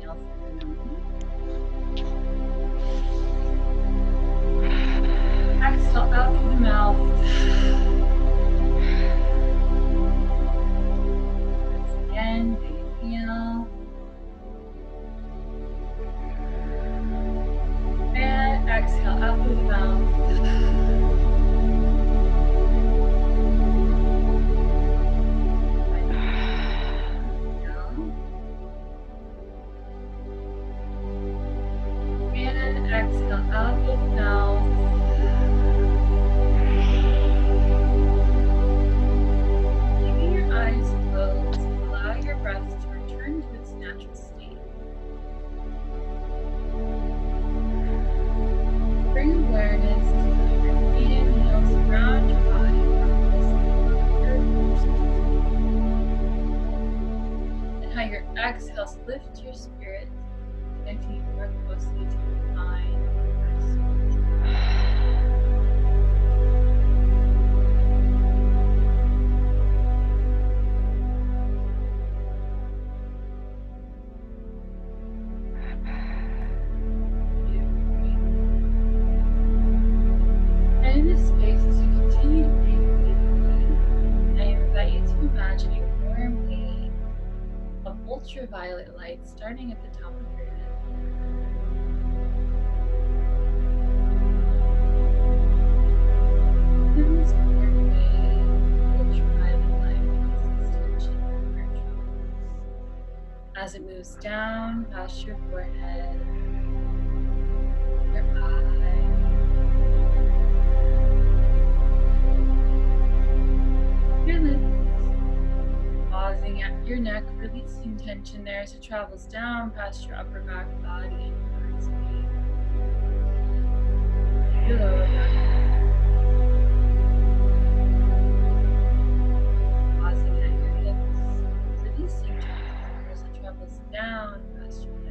inhale through the nose. Exhale out through the mouth. Once again, big inhale. And exhale out through the mouth. And exhale out through the mouth. Keeping your eyes closed, allow your breath to return to its natural state. Bring awareness to how your inhales surround your body from this and how your exhales lift your spirit, connecting you more closely to your mind and your soul. And in this space, as you continue to breathe deeply, I invite you to imagine a warm wave of ultraviolet light starting at the top of your head. And this warm wave of ultraviolet light releases tension from your shoulders as it moves down past your forehead, your eyes, your lips, pausing at your neck, releasing tension there as it travels down past your upper back body and your heart space, your lower back, pausing at your hips, releasing tension as it travels down past your legs.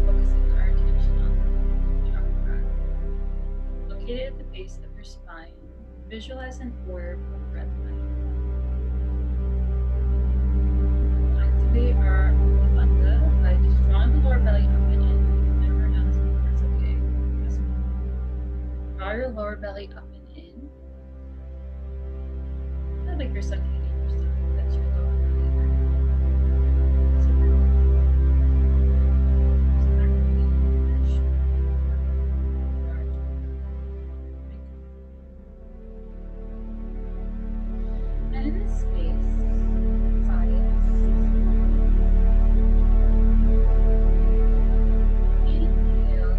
Focusing our attention on the chakra located at the base of your spine. Visualize an orb of red light. Activate our bandha by just drawing the lower belly up and in. Never else, that's okay. Just draw your lower belly up and in. Not like you're sucking in your stomach. That's your lower belly. So just activate your shoulder, your arch. And in this space, inhale,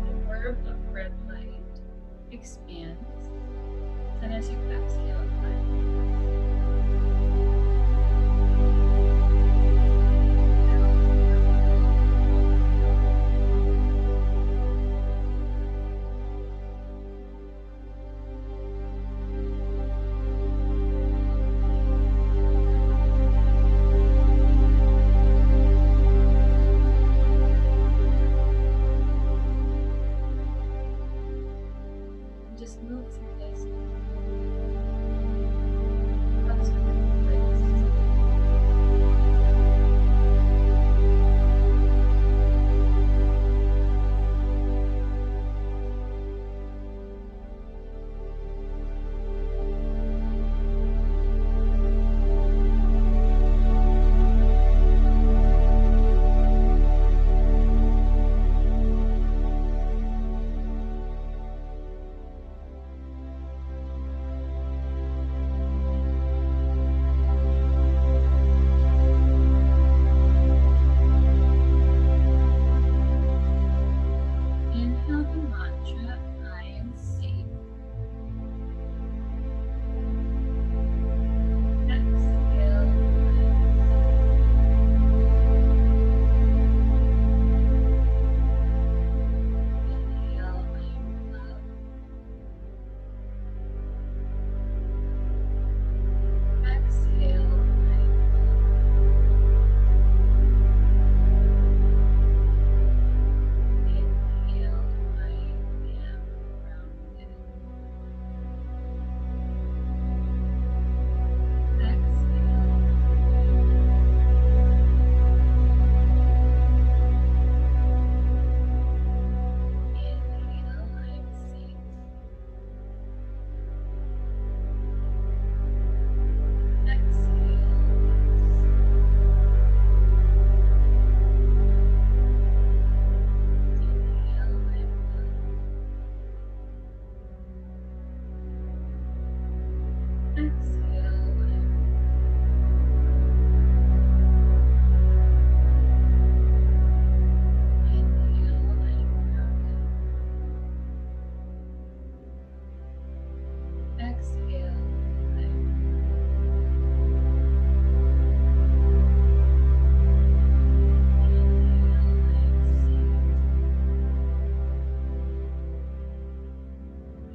the orb of red light expands, and as you exhale, it just move through this.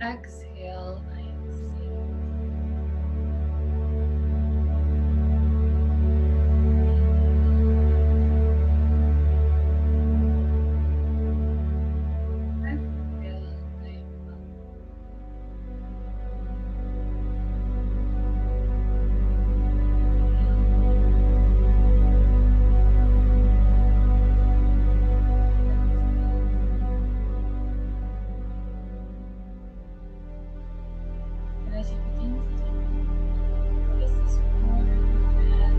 exhale, I am safe. Exhale, I am loved. And as you begin to notice this warm breath,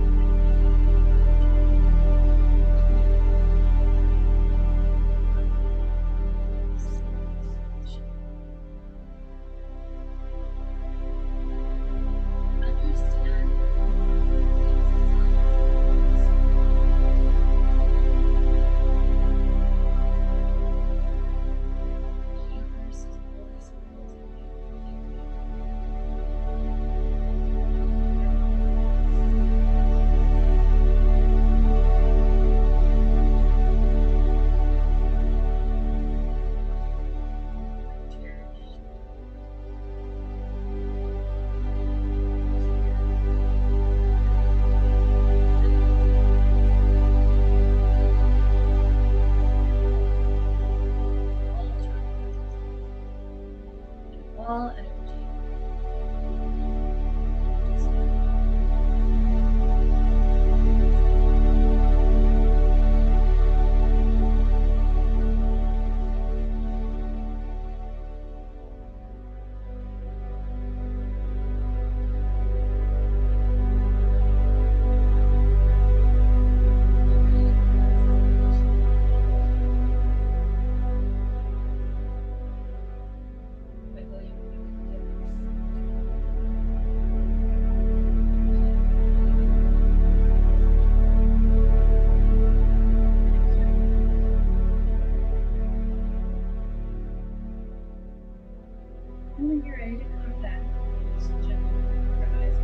understand the universe is always supporting you. Cherished. All energy. Wiggle your and when you're ready to come back, just gently open your eyes.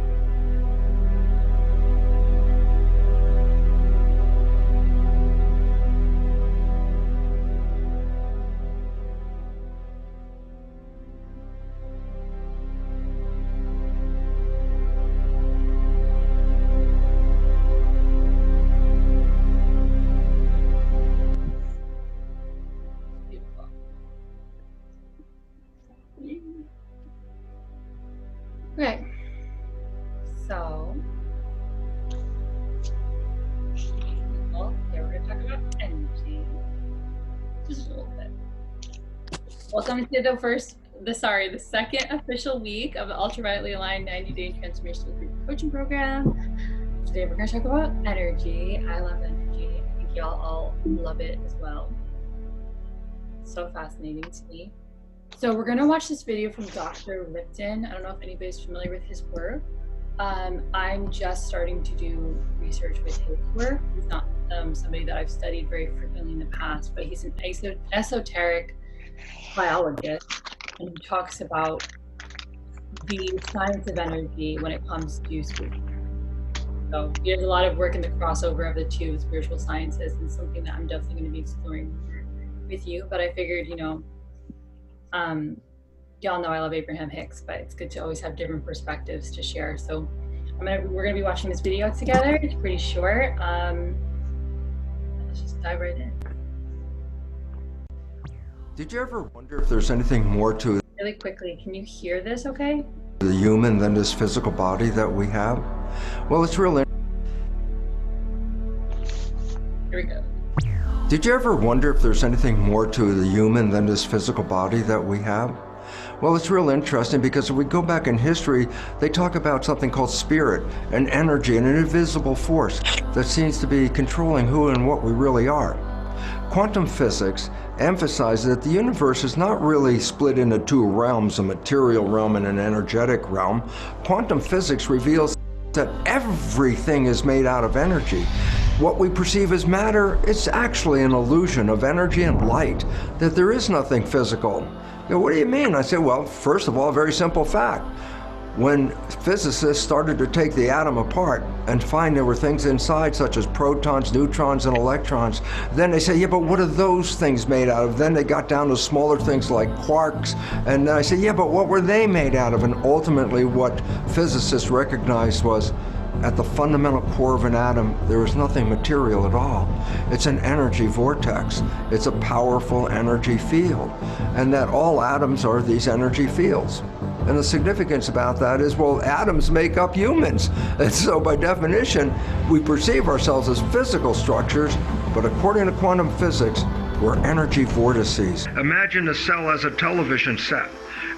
Beautiful. Okay, so yeah, we're going to talk about energy just a little bit. Welcome to the second official week of the Ultravioletly Aligned 90-Day Transformational Group Coaching Program. Today we're going to talk about energy. I love energy. I think y'all all love it as well. It's so fascinating to me. So we're going to watch this video from Dr. Lipton. I don't know if anybody's familiar with his work. I'm just starting to do research with his work. He's not somebody that I've studied very frequently in the past, but he's an esoteric biologist, and he talks about the science of energy when it comes to spiritual. So he has a lot of work in the crossover of the two spiritual sciences, and something that I'm definitely going to be exploring with you. But I figured, y'all know I love Abraham Hicks, but it's good to always have different perspectives to share. So we're gonna be watching this video together. It's pretty short. Let's just dive right in. Did you ever wonder if there's anything more to Really quickly, can you hear this okay? the human than this physical body that we have? Well, it's really. Here we go. Did you ever wonder if there's anything more to the human than this physical body that we have? Well, it's real interesting because if we go back in history, they talk about something called spirit, an energy, and an invisible force that seems to be controlling who and what we really are. Quantum physics emphasizes that the universe is not really split into two realms, a material realm and an energetic realm. Quantum physics reveals that everything is made out of energy. What we perceive as matter, it's actually an illusion of energy and light, that there is nothing physical. You know, what do you mean? I said, well, first of all, a very simple fact. when physicists started to take the atom apart and find there were things inside such as protons, neutrons, and electrons, then they say, yeah, but what are those things made out of? Then they got down to smaller things like quarks, and I say, yeah, but what were they made out of? And ultimately what physicists recognized was at the fundamental core of an atom, there is nothing material at all. It's an energy vortex. It's a powerful energy field, and that all atoms are these energy fields. And the significance about that is, well, atoms make up humans. And so by definition, we perceive ourselves as physical structures, but according to quantum physics, we're energy vortices. Imagine a cell as a television set,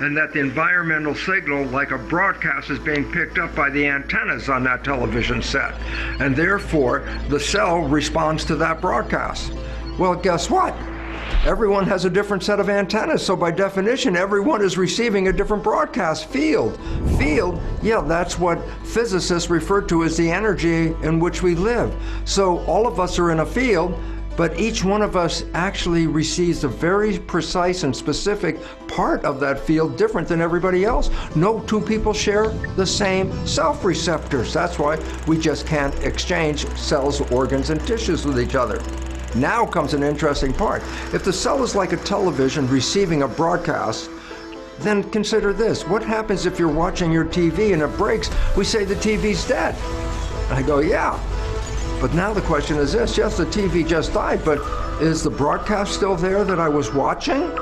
and that the environmental signal, like a broadcast, is being picked up by the antennas on that television set. And therefore, the cell responds to that broadcast. Well, guess what? Everyone has a different set of antennas, so by definition, everyone is receiving a different broadcast field. Field, yeah, that's what physicists refer to as the energy in which we live. So all of us are in a field, but each one of us actually receives a very precise and specific part of that field different than everybody else. No two people share the same self-receptors. That's why we just can't exchange cells, organs, and tissues with each other. Now comes an interesting part. If the cell is like a television receiving a broadcast, then consider this. What happens if you're watching your TV and it breaks? We say the TV's dead. I go, yeah. But now the question is this, yes, the TV just died, but is the broadcast still there that I was watching?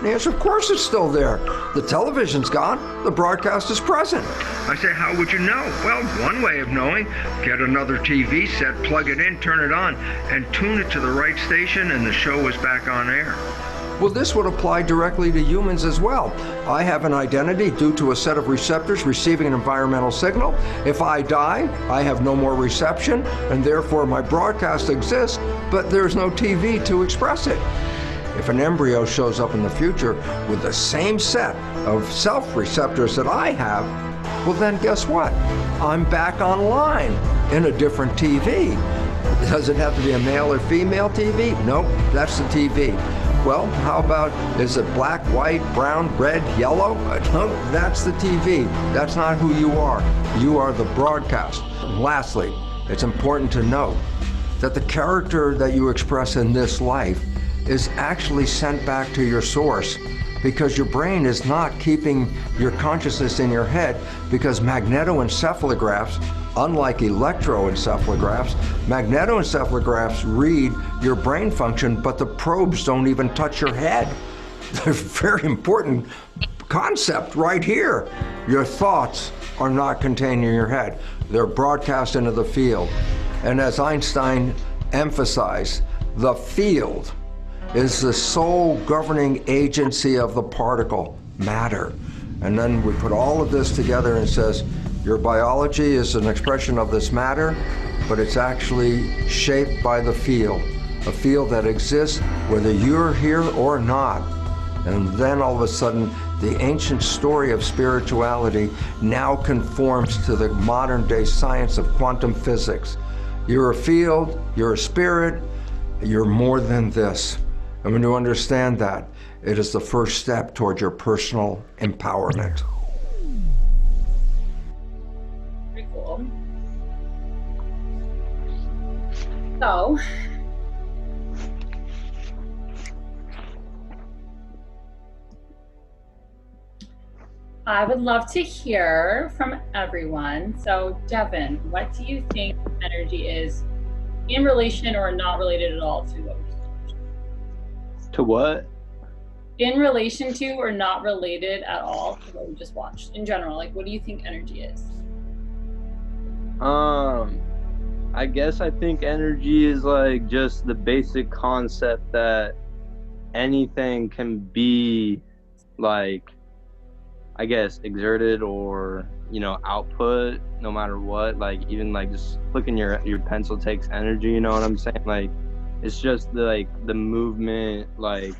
The answer, of course it's still there. The television's gone, the broadcast is present. I say, how would you know? Well, one way of knowing, get another TV set, plug it in, turn it on, and tune it to the right station, and the show is back on air. Well, this would apply directly to humans as well. I have an identity due to a set of receptors receiving an environmental signal. If I die, I have no more reception, and therefore my broadcast exists, but there's no TV to express it. If an embryo shows up in the future with the same set of self-receptors that I have, well then guess what? I'm back online in a different TV. Does it have to be a male or female TV? Nope, that's the TV. Well, how about, is it black, white, brown, red, yellow? No, that's the TV. That's not who you are. You are the broadcast. And lastly, it's important to note that the character that you express in this life is actually sent back to your source, because your brain is not keeping your consciousness in your head, because magnetoencephalographs, unlike electroencephalographs, magnetoencephalographs read your brain function, but the probes don't even touch your head. They're a very important concept right here. Your thoughts are not contained in your head. They're broadcast into the field. And as Einstein emphasized, the field is the sole governing agency of the particle, matter. And then we put all of this together and says, your biology is an expression of this matter, but it's actually shaped by the field, a field that exists whether you're here or not. And then all of a sudden, the ancient story of spirituality now conforms to the modern day science of quantum physics. You're a field, you're a spirit, you're more than this. And when you understand that, it is the first step towards your personal empowerment. Very cool. So, I would love to hear from everyone. So, Devin, what do you think energy is in relation or not related at all to what we just watched? To what? In relation to or not related at all to what we just watched? In general, like, what do you think energy is? I guess I think energy is like just the basic concept that anything can be like, I guess, exerted or, you know, output no matter what. Like even like just flicking your pencil takes energy, you know what I'm saying? Like it's just the movement, like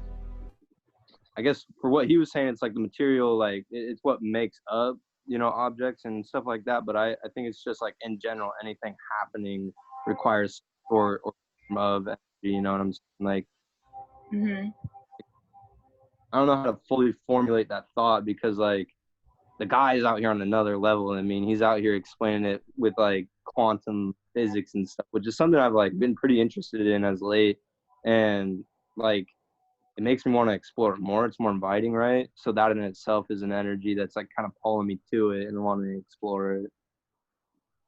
I guess for what he was saying, it's like the material, like it's what makes up, you know, objects and stuff like that. But I think it's just like in general, anything happening requires or form of energy, you know what I'm saying? Like, I don't know how to fully formulate that thought because like the guy is out here on another level. I mean, he's out here explaining it with like quantum physics and stuff, which is something I've like been pretty interested in as late. And like it makes me want to explore it more. It's more inviting, right? So that in itself is an energy that's like kind of pulling me to it and wanting to explore it.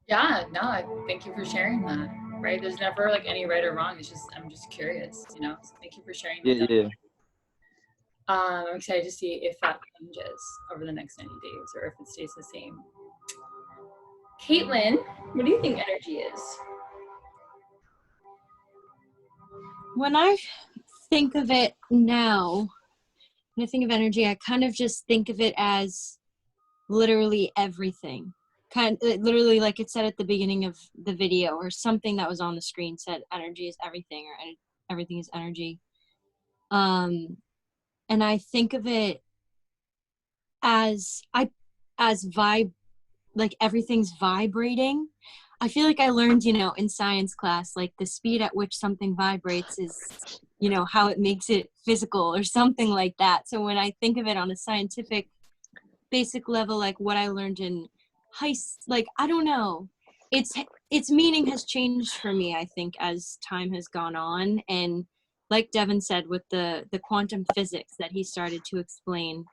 Yeah, no, thank you for sharing that. Right? There's never like any right or wrong. It's just I'm just curious, you know. So thank you for sharing that. Yeah, yeah. I'm excited to see if that changes over the next 90 days or if it stays the same. Caitlin, what do you think energy is? When I think of it now, when I think of energy, I kind of just think of it as literally everything. Literally, like it said at the beginning of the video, or something that was on the screen said energy is everything, or everything is energy. And I think of it as vibe, like everything's vibrating. I feel like I learned, in science class, like the speed at which something vibrates is, how it makes it physical or something like that. So when I think of it on a scientific basic level, like what I learned in like, I don't know, its meaning has changed for me, I think, as time has gone on. And like Devin said, with the quantum physics that he started to explain,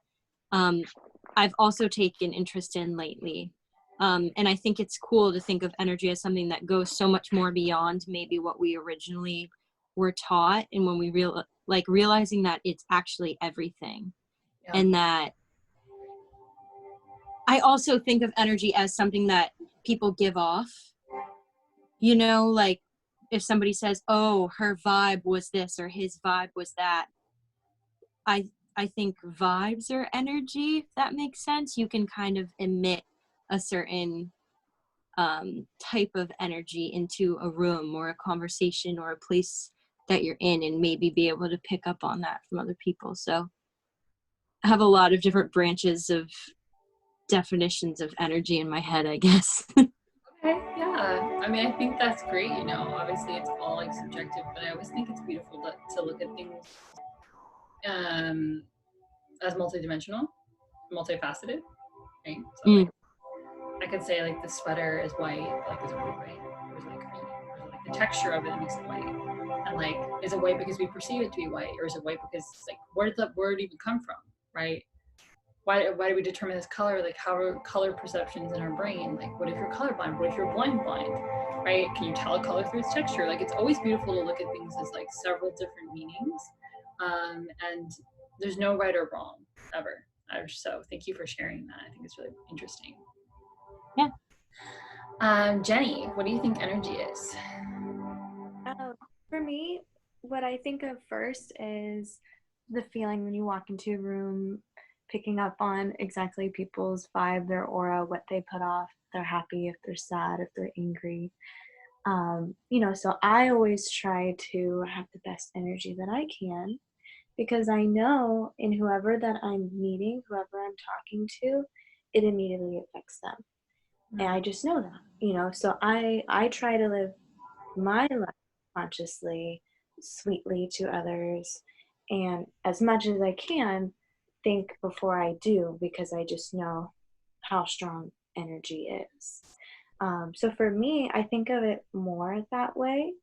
I've also taken interest in lately. And I think it's cool to think of energy as something that goes so much more beyond maybe what we originally were taught. And when we realizing that it's actually everything. Yeah. And that I also think of energy as something that people give off, like if somebody says, oh, her vibe was this or his vibe was that, I think vibes are energy, if that makes sense. You can kind of emit a certain type of energy into a room or a conversation or a place that you're in, and maybe be able to pick up on that from other people. So I have a lot of different branches of definitions of energy in my head, I guess. Okay, yeah. I mean, I think that's great. Obviously it's all like subjective, but I always think it's beautiful to look at things as multidimensional, multifaceted, right? So like, I could say like the sweater is white, but like is it really white? Or is it like green? Or is it like the texture of it makes it white? And like, is it white because we perceive it to be white, or is it white because like where did that word even come from, right? Why do we determine this color? Like, how are color perceptions in our brain? Like, what if you're colorblind? What if you're blind, right? Can you tell a color through its texture? Like, it's always beautiful to look at things as like several different meanings, and there's no right or wrong ever. So thank you for sharing that. I think it's really interesting. Yeah. Jenny, what do you think energy is? For me, what I think of first is the feeling when you walk into a room, picking up on exactly people's vibe, their aura, what they put off, if they're happy, if they're sad, if they're angry. So I always try to have the best energy that I can, because I know in whoever that I'm meeting, whoever I'm talking to, it immediately affects them. And I just know that, so I try to live my life consciously, sweetly to others, and as much as I can, think before I do, because I just know how strong energy is. So for me, I think of it more that way,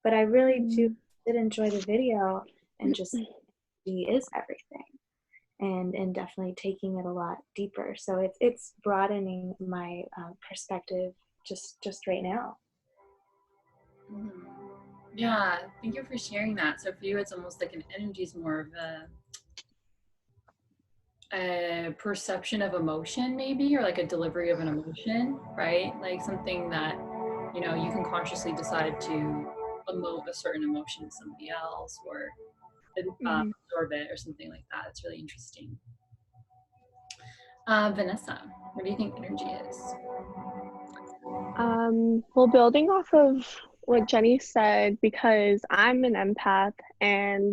but I really did enjoy the video, and just he is everything, and definitely taking it a lot deeper. So it's broadening my perspective just right now. Yeah, thank you for sharing that. So for you, it's almost like an energy is more of a perception of emotion, maybe, or like a delivery of an emotion, right? Like something that you can consciously decide to emote a certain emotion to somebody else, or absorb it, or something like that. It's really interesting. Vanessa, what do you think energy is? Well, building off of what Jenny said, because I'm an empath, and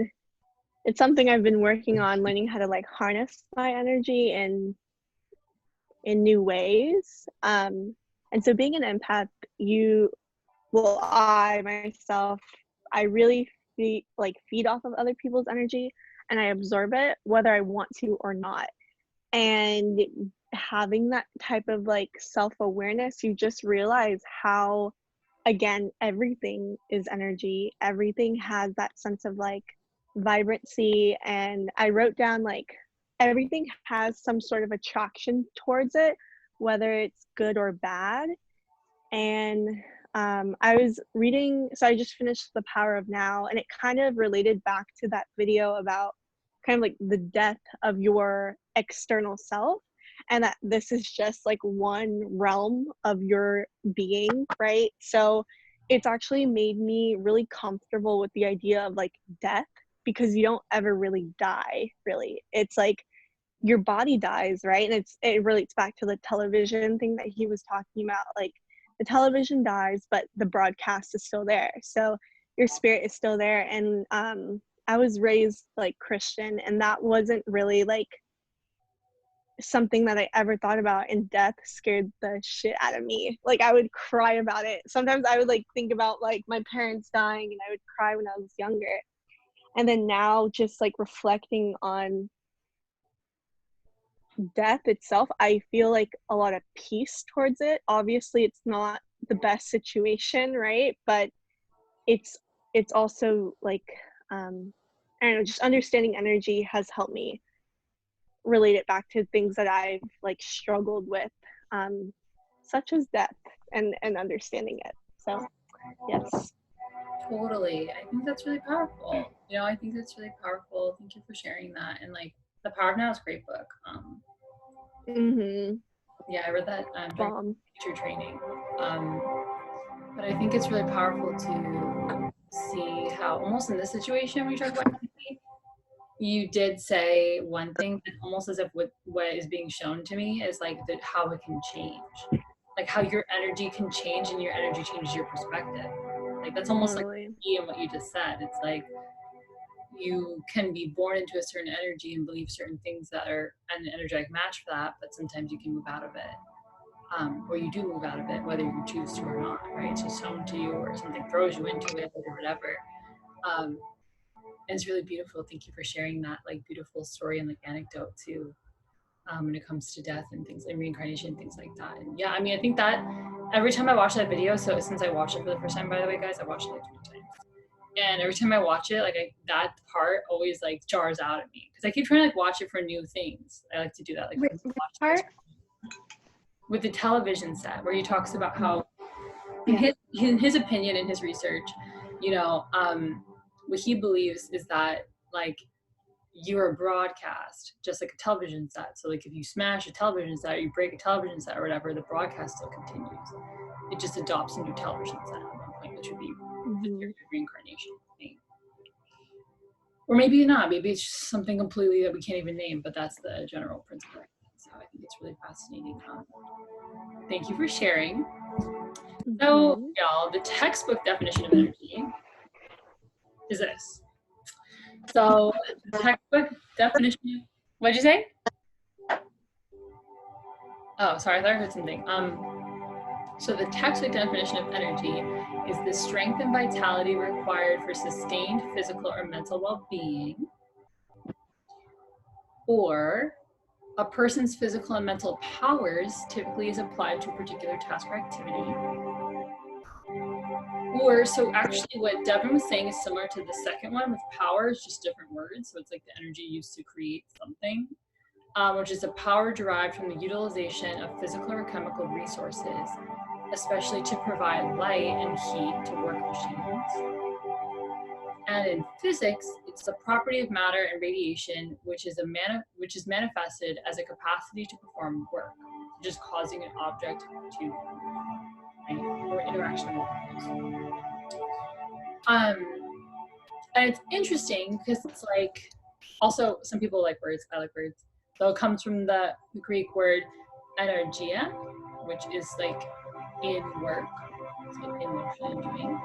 it's something I've been working on, learning how to like harness my energy in new ways. And so being an empath, I myself, I really feed off of other people's energy, and I absorb it whether I want to or not. And having that type of like self-awareness, you just realize how, again, everything is energy. Everything has that sense of like vibrancy. And I wrote down like everything has some sort of attraction towards it, whether it's good or bad. And I was reading, so I just finished The Power of Now, and it kind of related back to that video about kind of like the death of your external self, and that this is just like one realm of your being, right? So it's actually made me really comfortable with the idea of like death, because you don't ever really die, really. It's like your body dies, right? And it relates back to the television thing that he was talking about. Like the television dies, but the broadcast is still there. So your spirit is still there. And I was raised like Christian, and that wasn't really like something that I ever thought about, and death scared the shit out of me. Like I would cry about it. Sometimes I would like think about like my parents dying, and I would cry when I was younger. And then now just like reflecting on death itself, I feel like a lot of peace towards it. Obviously it's not the best situation, right? But it's also like I don't know, just understanding energy has helped me relate it back to things that I've like struggled with, such as death, and understanding it. So yes. Totally. I think that's really powerful. I think that's really powerful. Thank you for sharing that. And like The Power of Now is a great book. Yeah, I read that during Bomb. teacher training. But I think it's really powerful to see how almost in this situation we talk about empathy, you did say one thing that almost as if what is being shown to me is like that how it can change. Like how your energy can change and your energy changes your perspective. Like that's almost like Totally. in what you just said. It's like you can be born into a certain energy and believe certain things that are an energetic match for that, but sometimes you can move out of it. Or you do move out of it, whether you choose to or not, right? It's just shown to you or something throws you into it or whatever. And it's really beautiful. Thank you for sharing that like beautiful story and like anecdote too. When it comes to death and things like reincarnation, things like that. And yeah, I mean, I think that every time I watch that video, so since I watched it for the first time, by the way, guys, I watched it like 20 times. And every time I watch it, like that part always like jars out at me because I keep trying to like watch it for new things. I like to do that, like Which part? with the television set where he talks about how, Yeah. in his opinion, in his research, what he believes is that like you're a broadcast, just like a television set. So like if you smash a television set, or you break a television set or whatever, the broadcast still continues. It just adopts a new television set at one point, which would be the reincarnation thing. Or maybe not, maybe it's just something completely that we can't even name, but that's the general principle. So I think it's really fascinating. Thank you for sharing. So y'all, the textbook definition of energy is this. So the textbook definition, what'd you say? Oh, sorry, I thought I heard something. So the textbook definition of energy is the strength and vitality required for sustained physical or mental well-being, or a person's physical and mental powers typically is applied to a particular task or activity. Or, so actually what Devin was saying is similar to the second one with power, it's just different words. So it's like the energy used to create something, which is a power derived from the utilization of physical or chemical resources, especially to provide light and heat to work machines. And in physics, it's the property of matter and radiation, which is manifested as a capacity to perform work, just causing an object to or interaction with others. And it's interesting because it's like, also some people like words, I like words. So it comes from the Greek word energia, which is like in work, so in motion and doing.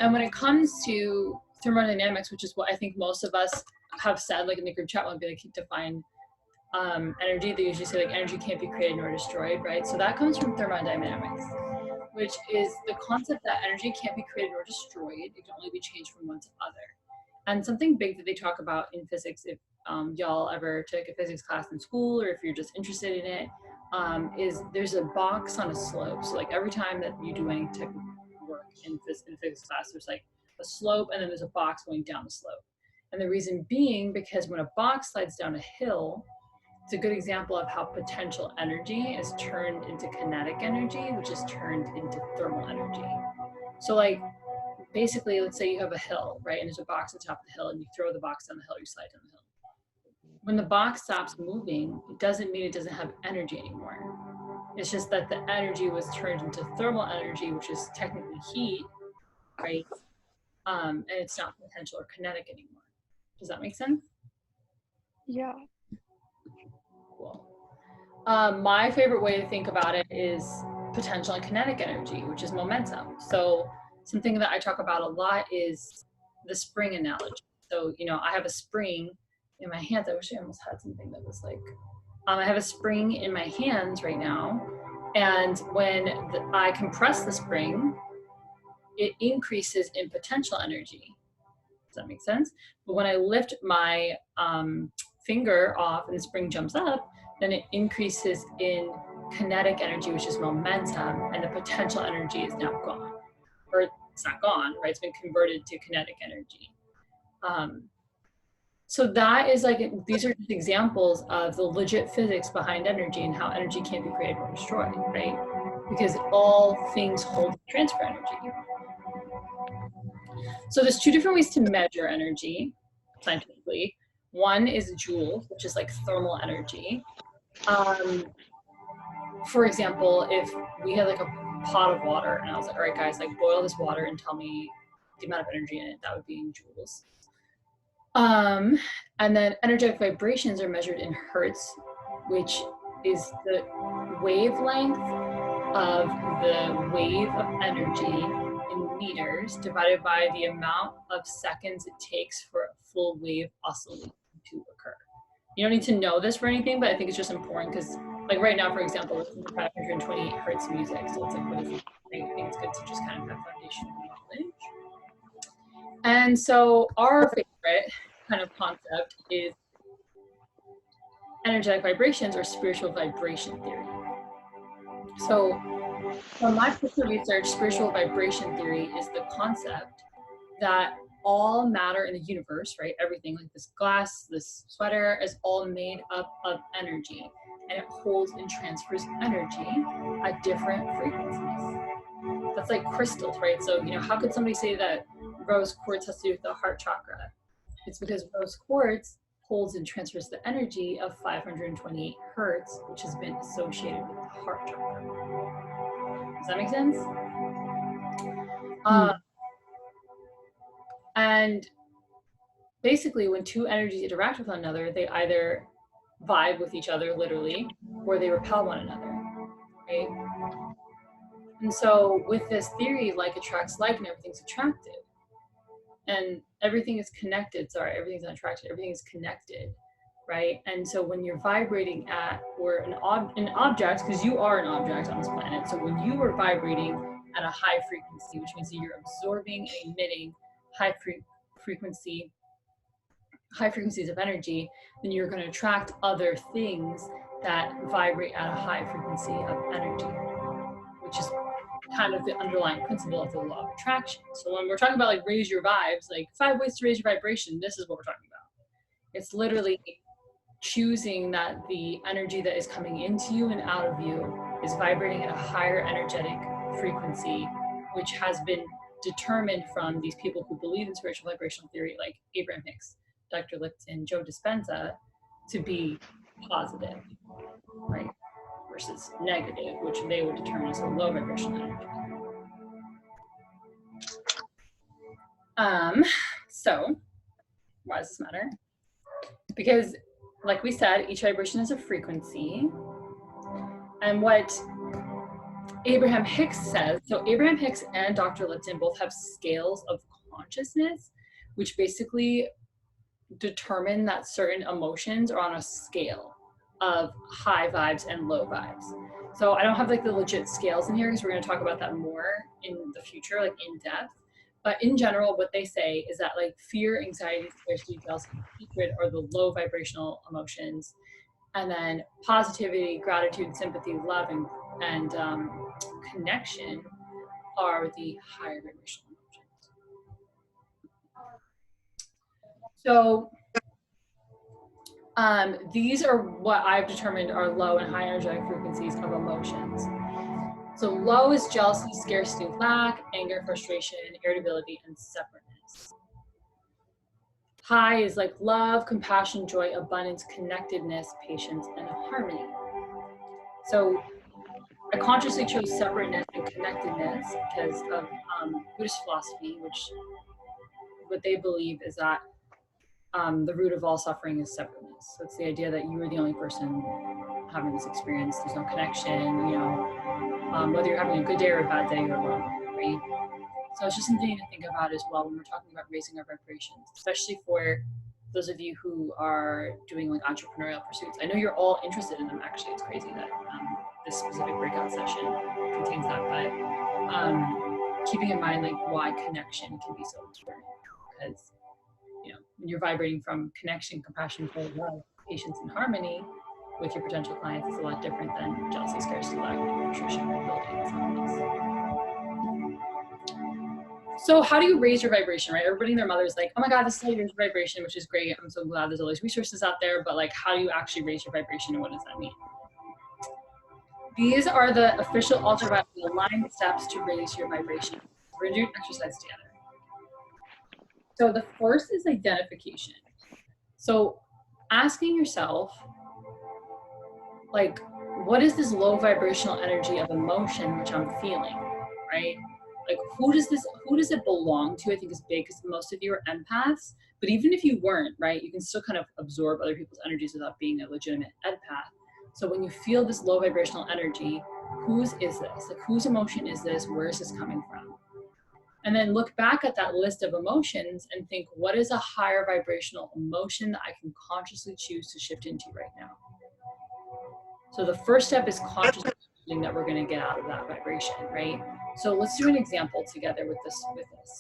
And when it comes to thermodynamics, which is what I think most of us have said, like in the group chat, when they like define energy, they usually say like energy can't be created nor destroyed, right? So that comes from thermodynamics, which is the concept that energy can't be created nor destroyed. It can only be changed from one to other. And something big that they talk about in physics, if y'all ever took a physics class in school, or if you're just interested in it, is there's a box on a slope. So like every time that you do any type of work in physics class, there's like a slope and then there's a box going down the slope. And the reason being because when a box slides down a hill, it's a good example of how potential energy is turned into kinetic energy, which is turned into thermal energy. So like basically, let's say you have a hill, right? And there's a box at the top of the hill and you throw the box down the hill, you slide down the hill. When the box stops moving, it doesn't mean it doesn't have energy anymore. It's just that the energy was turned into thermal energy, which is technically heat, right? And it's not potential or kinetic anymore. Does that make sense? Yeah. Cool. My favorite way to think about it is potential and kinetic energy, which is momentum. So something that I talk about a lot is the spring analogy. So, you know, I have a spring in my hands. I wish I almost had something that was like, I have a spring in my hands right now. And when I compress the spring, it increases in potential energy. Does that make sense? But when I lift my finger off and the spring jumps up, then it increases in kinetic energy, which is momentum, and the potential energy is now gone. Or it's not gone, right? It's been converted to kinetic energy. So that is like, these are just examples of the legit physics behind energy and how energy can't be created or destroyed, right? Because all things hold transfer energy. So there's two different ways to measure energy scientifically. One is joules, which is like thermal energy. For example, if we had like a pot of water and I was like, all right guys, like boil this water and tell me the amount of energy in it, that would be in joules. And then energetic vibrations are measured in hertz, which is the wavelength of the wave of energy in meters divided by the amount of seconds it takes for a full wave oscillation to occur. You don't need to know this for anything, but I think it's just important because, like right now, for example, it's 528 hertz music, so it's like, what is it? I think it's good to just kind of have foundational knowledge. And so our favorite kind of concept is energetic vibrations or spiritual vibration theory. So from my personal research, spiritual vibration theory is the concept that all matter in the universe, right? Everything like this glass, this sweater is all made up of energy, and it holds and transfers energy at different frequencies. That's like crystals, right? So, you know, how could somebody say that rose quartz has to do with the heart chakra? It's because rose quartz holds and transfers the energy of 528 hertz, which has been associated with the heart chakra. Does that make sense? And basically, when two energies interact with one another, they either vibe with each other, literally, or they repel one another, right? And so with this theory, like attracts like and everything's attracted. And everything is connected, sorry, everything's not attracted, everything is connected, right? And so when you're vibrating at, or an object, because you are an object on this planet, so when you are vibrating at a high frequency, which means that you're absorbing and emitting high frequencies of energy, then you're going to attract other things that vibrate at a high frequency of energy, which is kind of the underlying principle of the law of attraction. So when we're talking about like raise your vibes, like 5 ways to raise your vibration, this is what we're talking about. It's literally choosing that the energy that is coming into you and out of you is vibrating at a higher energetic frequency, which has been determined from these people who believe in spiritual vibrational theory, like Abraham Hicks, Dr. Lipton, Joe Dispenza, to be positive, right? Versus negative, which they would determine as a low vibrational energy. So why does this matter? Because like we said, each vibration is a frequency. And what Abraham Hicks says, so Abraham Hicks and Dr. Lipton both have scales of consciousness, which basically determine that certain emotions are on a scale of high vibes and low vibes. So I don't have like the legit scales in here because we're going to talk about that more in the future, like in depth. But in general, what they say is that like fear, anxiety, scarcity, jealousy, hatred are the low vibrational emotions. And then positivity, gratitude, sympathy, love, and connection are the higher vibrational emotions. So these are what I've determined are low and high energetic frequencies of emotions. So low is jealousy, scarcity, lack, anger, frustration, irritability, and separateness. High is like love, compassion, joy, abundance, connectedness, patience, and harmony. So I consciously chose separateness and connectedness because of Buddhist philosophy, which what they believe is that the root of all suffering is separateness. So it's the idea that you are the only person having this experience. There's no connection, you know, whether you're having a good day or a bad day, you're alone, right? So it's just something to think about as well when we're talking about raising our vibrations, especially for those of you who are doing like entrepreneurial pursuits. I know you're all interested in them. Actually, it's crazy that this specific breakout session contains that, but keeping in mind like why connection can be so important, because you know when you're vibrating from connection, compassion, joy, love, patience, and harmony with your potential clients, it's a lot different than jealousy, scarcity, lack, frustration, irritability, and sadness. So how do you raise your vibration, right? Everybody and their mother is like, oh my God, this is how you raise your vibration, which is great. I'm so glad there's all these resources out there, but like, how do you actually raise your vibration and what does that mean? These are the official ultravioletly aligned steps to raise your vibration. We're gonna do an exercise together. So the first is identification. So asking yourself, like, what is this low vibrational energy of emotion which I'm feeling, right? Like who does it belong to? I think is big because most of you are empaths, but even if you weren't, right, you can still kind of absorb other people's energies without being a legitimate empath. So when you feel this low vibrational energy, whose is this? Like whose emotion is this? Where is this coming from? And then look back at that list of emotions and think, what is a higher vibrational emotion that I can consciously choose to shift into right now? So the first step is consciously choosing that we're going to get out of that vibration, right? So let's do an example together with this.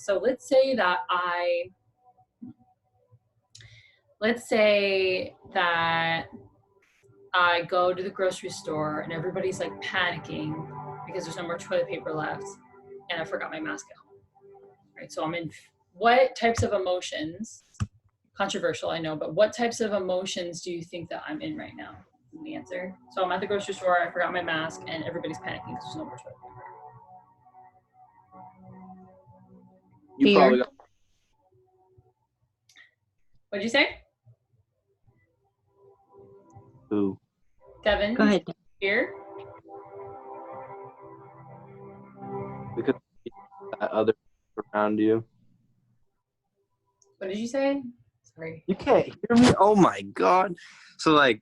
So let's say that I go to the grocery store and everybody's like panicking because there's no more toilet paper left and I forgot my mask at home, right? So I'm in what types of emotions, controversial, I know, but what types of emotions do you think that I'm in right now? The answer. So I'm at the grocery store, I forgot my mask, and everybody's panicking because there's no more toilet paper. You probably got. What'd you say? Who? Devin? Go ahead. Fear? Because other people around you. What did you say? Sorry. You can't hear me? Oh my God. So like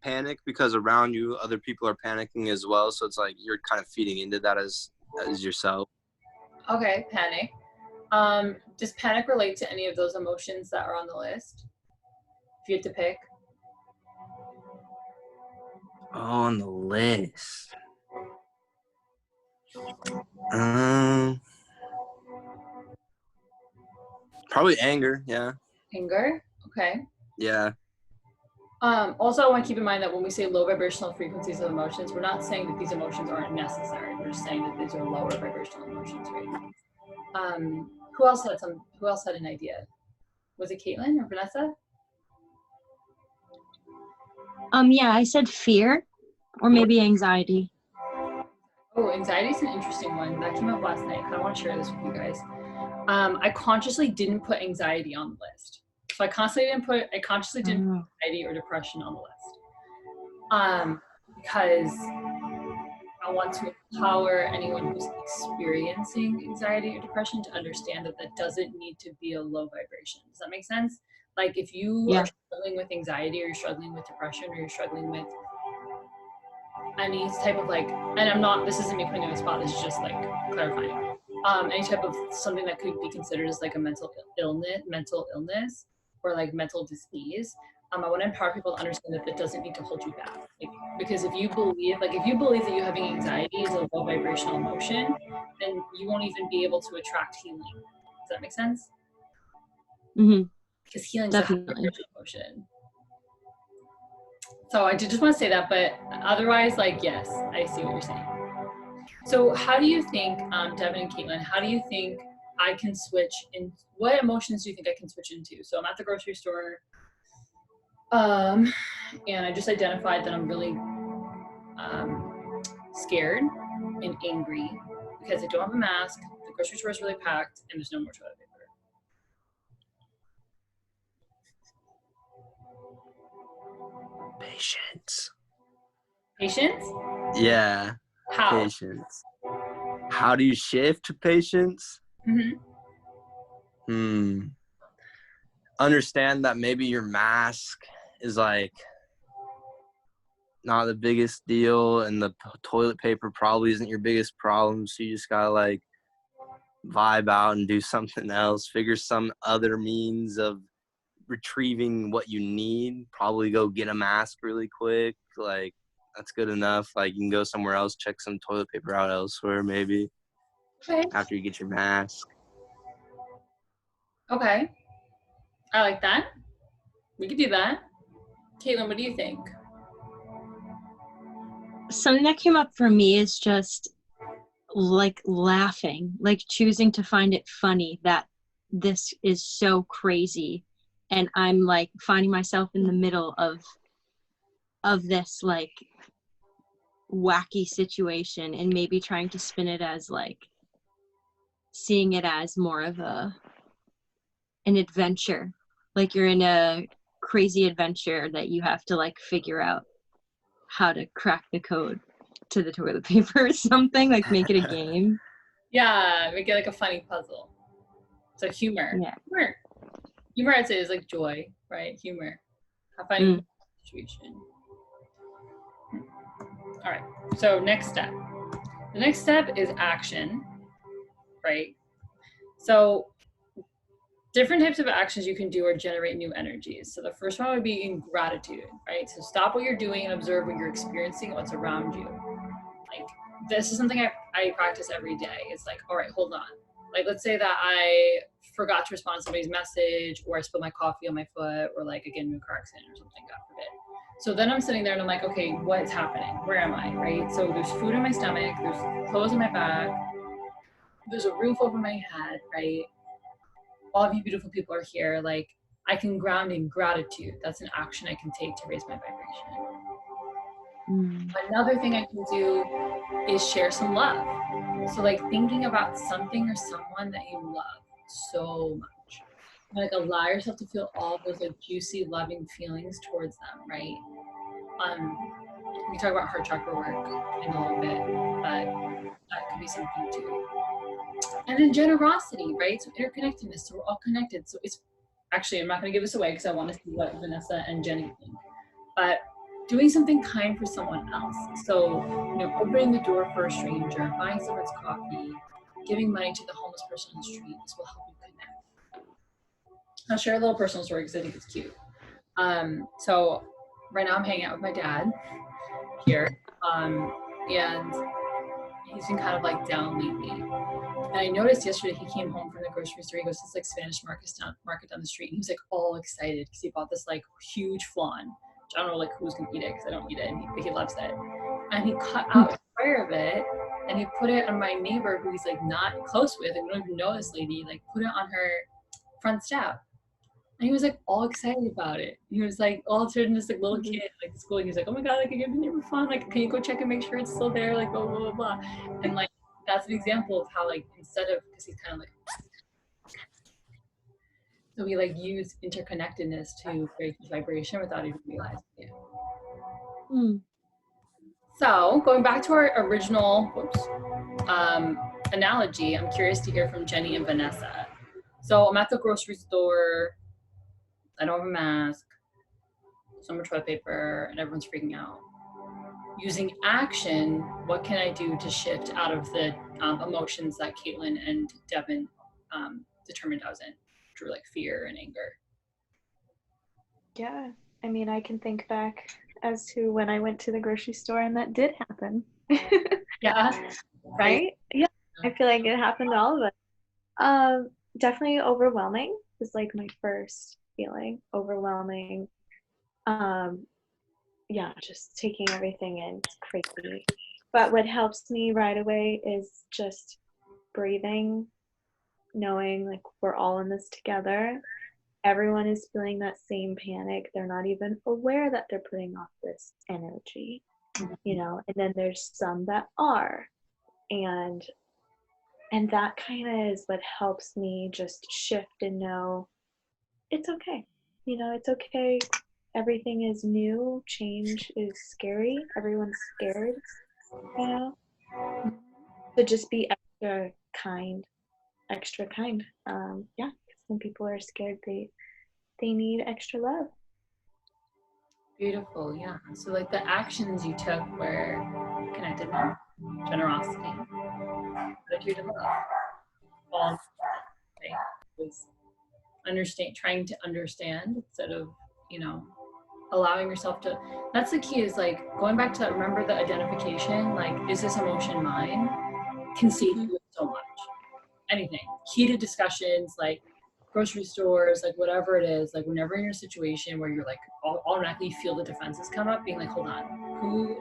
panic because around you other people are panicking as well. So it's like you're kind of feeding into that as yourself. Okay, panic. Does panic relate to any of those emotions that are on the list? If you had to pick. Oh, on the list. Probably anger, yeah. Anger? Okay. Yeah. Also, I want to keep in mind that when we say low vibrational frequencies of emotions, we're not saying that these emotions aren't necessary. We're just saying that these are lower vibrational emotions, right? Who else had an idea? Was it Caitlin or Vanessa? Yeah, I said fear or maybe anxiety. Oh, anxiety is an interesting one. That came up last night. I kind of want to share this with you guys. I consciously didn't put anxiety on the list. So I consciously didn't put anxiety or depression on the list. Because I want to empower anyone who's experiencing anxiety or depression to understand that that doesn't need to be a low vibration. Does that make sense? Like if you are struggling with anxiety or you're struggling with depression or you're struggling with any type of like, and this isn't me putting you on the spot, this is just like clarifying. Any type of something that could be considered as like a mental illness or like mental disease, I want to empower people to understand that doesn't need to hold you back. Like, because if you believe that you having anxiety is a low vibrational emotion, then you won't even be able to attract healing. Does that make sense? Mm-hmm. Because healing is a high Definitely. vibrational emotion. So I did just want to say that, but otherwise, like, yes, I see what you're saying. So how do you think, Devin and Caitlin, how do you think I can switch in, what emotions do you think I can switch into? So I'm at the grocery store, and I just identified that I'm really scared and angry because I don't have a mask, the grocery store is really packed, and there's no more toilet paper. Patience. Patience? Yeah. How? Patience. How do you shift to patience? Mm-hmm. Understand that maybe your mask is like not the biggest deal, and the toilet paper probably isn't your biggest problem, so you just gotta like vibe out and do something else, figure some other means of retrieving what you need. Probably go get a mask really quick, like that's good enough. Like you can go somewhere else, check some toilet paper out elsewhere maybe. Okay. After you get your mask. Okay. I like that. We could do that. Caitlin, what do you think? Something that came up for me is just like laughing, like choosing to find it funny that this is so crazy, and I'm like finding myself in the middle of this like wacky situation, and maybe trying to spin it as like seeing it as more of an adventure, like you're in a crazy adventure that you have to like figure out how to crack the code to the toilet paper or something, like make it a game. Yeah, make it like a funny puzzle. So humor. Yeah. Humor I'd say is like joy, right? Humor. Have fun situation. All right. So next step. The next step is action, right? So different types of actions you can do or generate new energies. So the first one would be in gratitude, right? So stop what you're doing and observe what you're experiencing and what's around you. Like this is something I practice every day. It's like, all right, hold on. Like let's say that I forgot to respond to somebody's message, or I spilled my coffee on my foot, or like again, in a car accident or something, God forbid. So then I'm sitting there and I'm like, okay, what's happening? Where am I, right? So there's food in my stomach, there's clothes on my back, there's a roof over my head, right? All of you beautiful people are here. Like I can ground in gratitude. That's an action I can take to raise my vibration. Another thing I can do is share some love. So like thinking about something or someone that you love so much. Like allow yourself to feel all those like juicy, loving feelings towards them, right? We talk about heart chakra work in a little bit, but that could be something too. And then generosity, right? So interconnectedness. So we're all connected. So it's actually, I'm not going to give this away because I want to see what Vanessa and Jenny think. But doing something kind for someone else. So, opening the door for a stranger, buying someone's coffee, giving money to the homeless person on the street. This will help you connect. I'll share a little personal story because I think it's cute. So right now I'm hanging out with my dad here, and he's been kind of like down lately. And I noticed yesterday he came home from the grocery store. He goes to this like Spanish market down the street, and he was like all excited because he bought this like huge flan. Which I don't know like who's gonna eat it because I don't eat it, but he loves it. And he cut out a square of it and he put it on my neighbor who he's like not close with, and we don't even know this lady. Like put it on her front step. And he was like all excited about it. He was like all turning this like little kid like school. He was like, oh my god, like I gave the neighbor flan. Like, can you go check and make sure it's still there? Like blah blah blah blah. And like that's an example of how like instead of, because he's kind of like, so we like use interconnectedness to create this vibration without even realizing it. So going back to our original analogy, I'm curious to hear from Jenny and Vanessa. So I'm at the grocery store, I don't have a mask, so much toilet paper, and everyone's freaking out. Using action, what can I do to shift out of the emotions that Caitlin and Devin determined I was in, which were like fear and anger? Yeah, I mean, I can think back as to when I went to the grocery store and that did happen. Yeah. Right? Yeah. I feel like it happened to all of us. Definitely overwhelming was like my first feeling. Overwhelming. Um, yeah, just taking everything in. It's crazy. But what helps me right away is just breathing, knowing like we're all in this together. Everyone is feeling that same panic. They're not even aware that they're putting off this energy, and then there's some that are. And that kind of is what helps me just shift and know it's okay. It's okay. Everything is new. Change is scary. Everyone's scared, you know? So just be extra kind, extra kind. Yeah, because when people are scared, they need extra love. Beautiful, yeah. So like the actions you took were connected with generosity, gratitude, and love. All thing was trying to understand instead of, you know, allowing yourself to. That's the key. Is like going back to that. Remember the identification. Like, is this emotion mine? Can save you so much. Anything. Heated discussions, like grocery stores, like whatever it is, like whenever you're in a situation where you're like automatically feel the defenses come up, being like, hold on,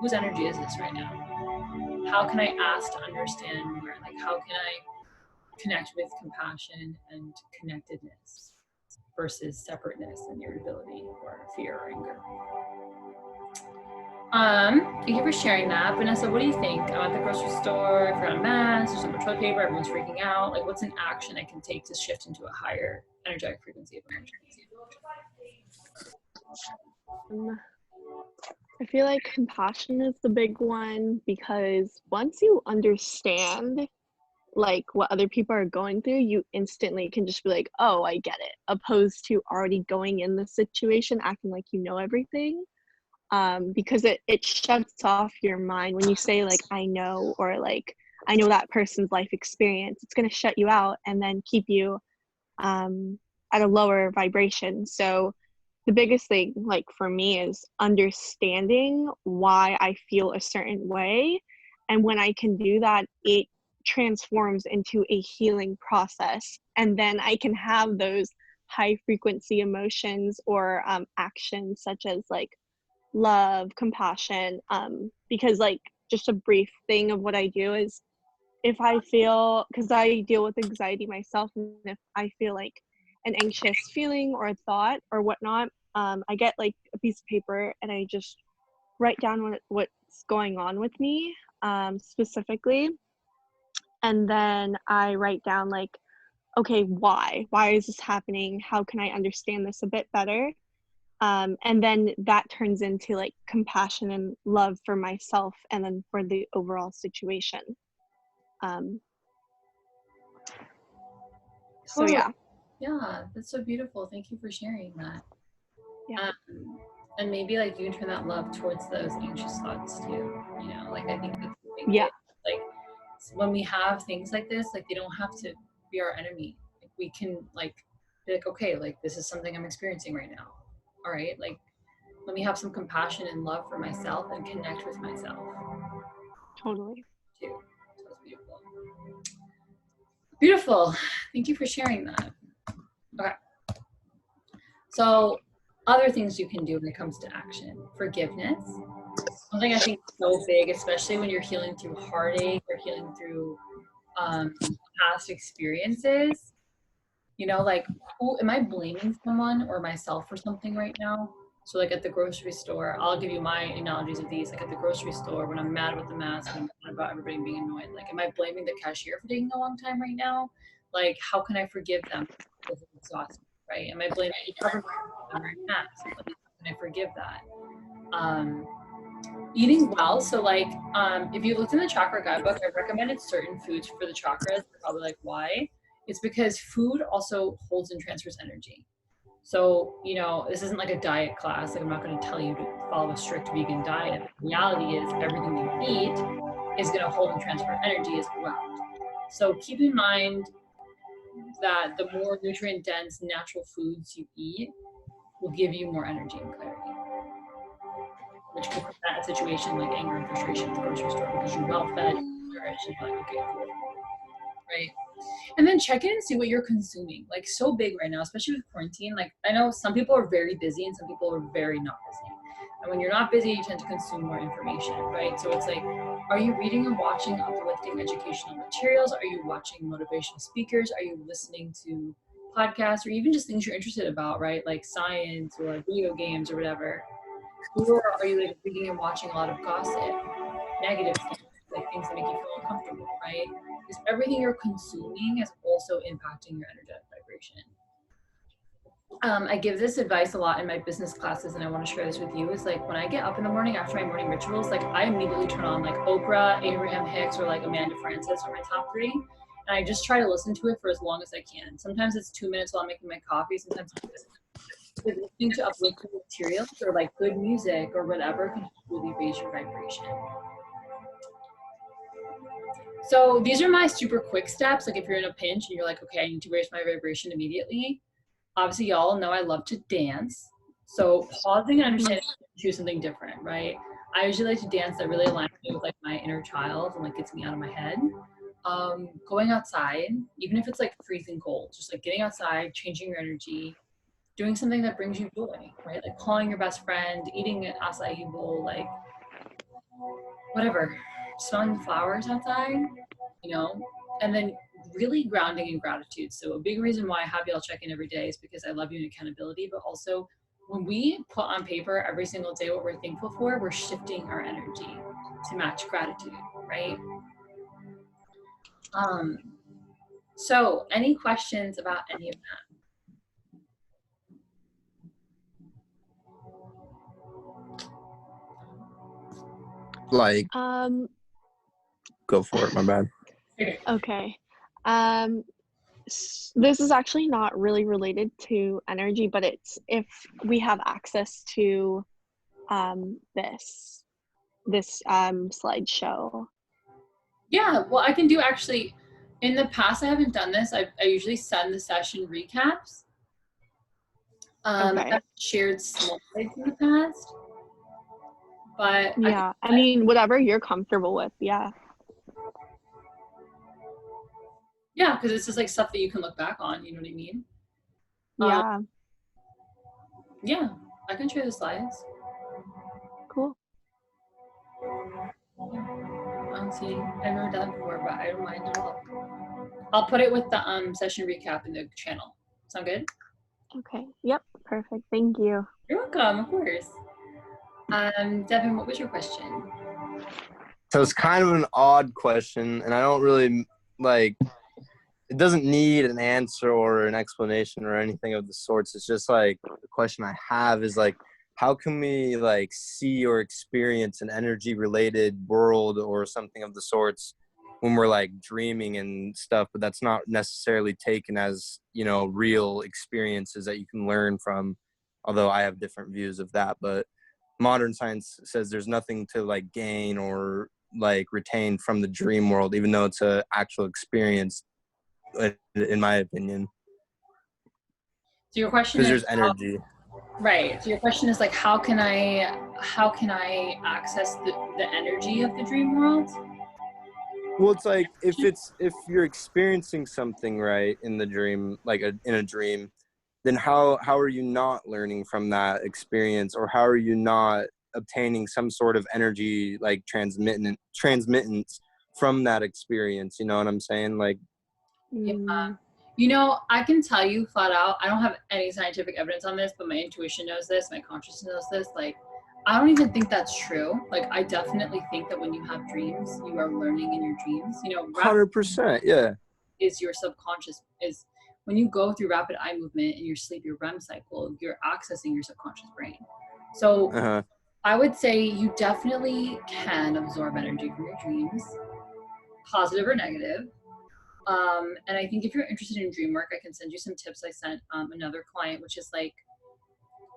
whose energy is this right now? How can I ask to understand more? Like, how can I connect with compassion and connectedness versus separateness and irritability or fear or anger? Thank you for sharing that. Vanessa, what do you think? I'm at the grocery store, I forgot a mask, there's so much toilet paper, everyone's freaking out. Like, what's an action I can take to shift into a higher energetic frequency of emotion? I feel like compassion is the big one, because once you understand like what other people are going through, you instantly can just be like, oh, I get it, opposed to already going in the situation acting like you know everything. Because it shuts off your mind when you say like I know, or like I know that person's life experience. It's going to shut you out and then keep you at a lower vibration. So the biggest thing, like for me, is understanding why I feel a certain way. And when I can do that, it transforms into a healing process. And then I can have those high frequency emotions or actions, such as like love, compassion. Because, like, just a brief thing of what I do is, if I feel, because I deal with anxiety myself, and if I feel like an anxious feeling or a thought or whatnot, I get like a piece of paper and I just write down what's going on with me, specifically. And then I write down like, okay, why is this happening? How can I understand this a bit better? And then that turns into like compassion and love for myself and then for the overall situation. So yeah. Yeah, that's so beautiful. Thank you for sharing that. Yeah. And maybe like you can turn that love towards those anxious thoughts too. Like I think that's the big Yeah. thing. Like when we have things like this, like they don't have to be our enemy. Like we can like be like, okay, like this is something I'm experiencing right now. All right, like let me have some compassion and love for myself and connect with myself Totally. too. So it's beautiful. Beautiful. Thank you for sharing that. Okay. So other things you can do when it comes to action. Forgiveness. Something I think is so big, especially when you're healing through heartache or healing through past experiences. Like, who am I blaming someone or myself for something right now? So like at the grocery store, I'll give you my analogies of these. Like at the grocery store, when I'm mad with the mask and I'm mad about everybody being annoyed, like am I blaming the cashier for taking a long time right now? Like how can I forgive them because it's exhausting, right? Am I blaming the government for not wearing masks? Like, how can I forgive that? Eating well. So like if you looked in the chakra guidebook, I recommended certain foods for the chakras. You're probably like, why? It's because food also holds and transfers energy. So, this isn't like a diet class. Like I'm not going to tell you to follow a strict vegan diet. The reality is everything you eat is going to hold and transfer energy as well. So keep in mind that the more nutrient dense natural foods you eat, will give you more energy and clarity, which could prevent a situation like anger and frustration at the grocery store because you're well fed, nourished, and you're like, okay, cool, right? And then check in and see what you're consuming. Like, so big right now, especially with quarantine. Like, I know some people are very busy and some people are very not busy. And when you're not busy, you tend to consume more information, right? So it's like, are you reading and watching uplifting educational materials? Are you watching motivational speakers? Are you listening to podcasts or even just things you're interested about, right? Like science or video games or whatever. Or are you like reading and watching a lot of gossip, negative things, like things that make you feel uncomfortable, right? Because everything you're consuming is also impacting your energetic vibration. I give this advice a lot in my business classes, and I want to share this with you. Is like when I get up in the morning after my morning rituals, like I immediately turn on like Oprah, Abraham Hicks, or like Amanda Frances are my top three, and I just try to listen to it for as long as I can. Sometimes it's 2 minutes while I'm making my coffee. Sometimes it's listening to uplifting materials or like good music or whatever can really raise your vibration. So these are my super quick steps. Like if you're in a pinch and you're like, okay, I need to raise my vibration immediately. Obviously, y'all know I love to dance. So pausing and understanding to do something different, right? I usually like to dance that really aligns me with like my inner child and like gets me out of my head. Going outside, even if it's like freezing cold, just like getting outside, changing your energy, doing something that brings you joy, right? Like calling your best friend, eating an acai bowl, like whatever, smelling the flowers outside, you know, and then really grounding in gratitude. So a big reason why I have y'all check in every day is because I love you in accountability, but also when we put on paper every single day what we're thankful for, we're shifting our energy to match gratitude, right? So any questions about any of that? Like, go for it, my bad. Okay. This is actually not really related to energy, but it's if we have access to this slideshow. Yeah, well, I can do actually. In the past, I haven't done this. I usually send the session recaps. Okay. I've shared slides in the past, but Yeah, I mean, whatever you're comfortable with. Yeah. yeah, because it's just like stuff that you can look back on. You know what I mean? Yeah. Yeah, I can share the slides. Cool. I don't see. I've never done it before, but I don't mind at all. I'll put it with the session recap in the channel. Sound good? Okay. Yep. Perfect. Thank you. You're welcome, of course. Devin, what was your question? So it's kind of an odd question, and I don't really like. It doesn't need an answer or an explanation or anything of the sorts. It's just like the question I have is like, how can we like see or experience an energy related world or something of the sorts when we're like dreaming and stuff, but that's not necessarily taken as, you know, real experiences that you can learn from, although I have different views of that. But modern science says there's nothing to like gain or like retain from the dream world, even though it's an actual experience, in my opinion. So your question Because is there's energy. right. So your question is like, how can I access the energy of the dream world? Well, it's like if you're experiencing something right in the dream, like in a dream, then how are you not learning from that experience, or how are you not obtaining some sort of energy like transmittance from that experience? You know what I'm saying? Like, Yeah. You know, I can tell you flat out, I don't have any scientific evidence on this, but my intuition knows this, my consciousness knows this. Like, I don't even think that's true. Like, I definitely think that when you have dreams, you are learning in your dreams. You know, 100%, yeah. Is your subconscious, is when you go through rapid eye movement in your sleep, your REM cycle, you're accessing your subconscious brain. So I would say you definitely can absorb energy from your dreams, positive or negative. And I think if you're interested in dream work, I can send you some tips I sent another client, which is like,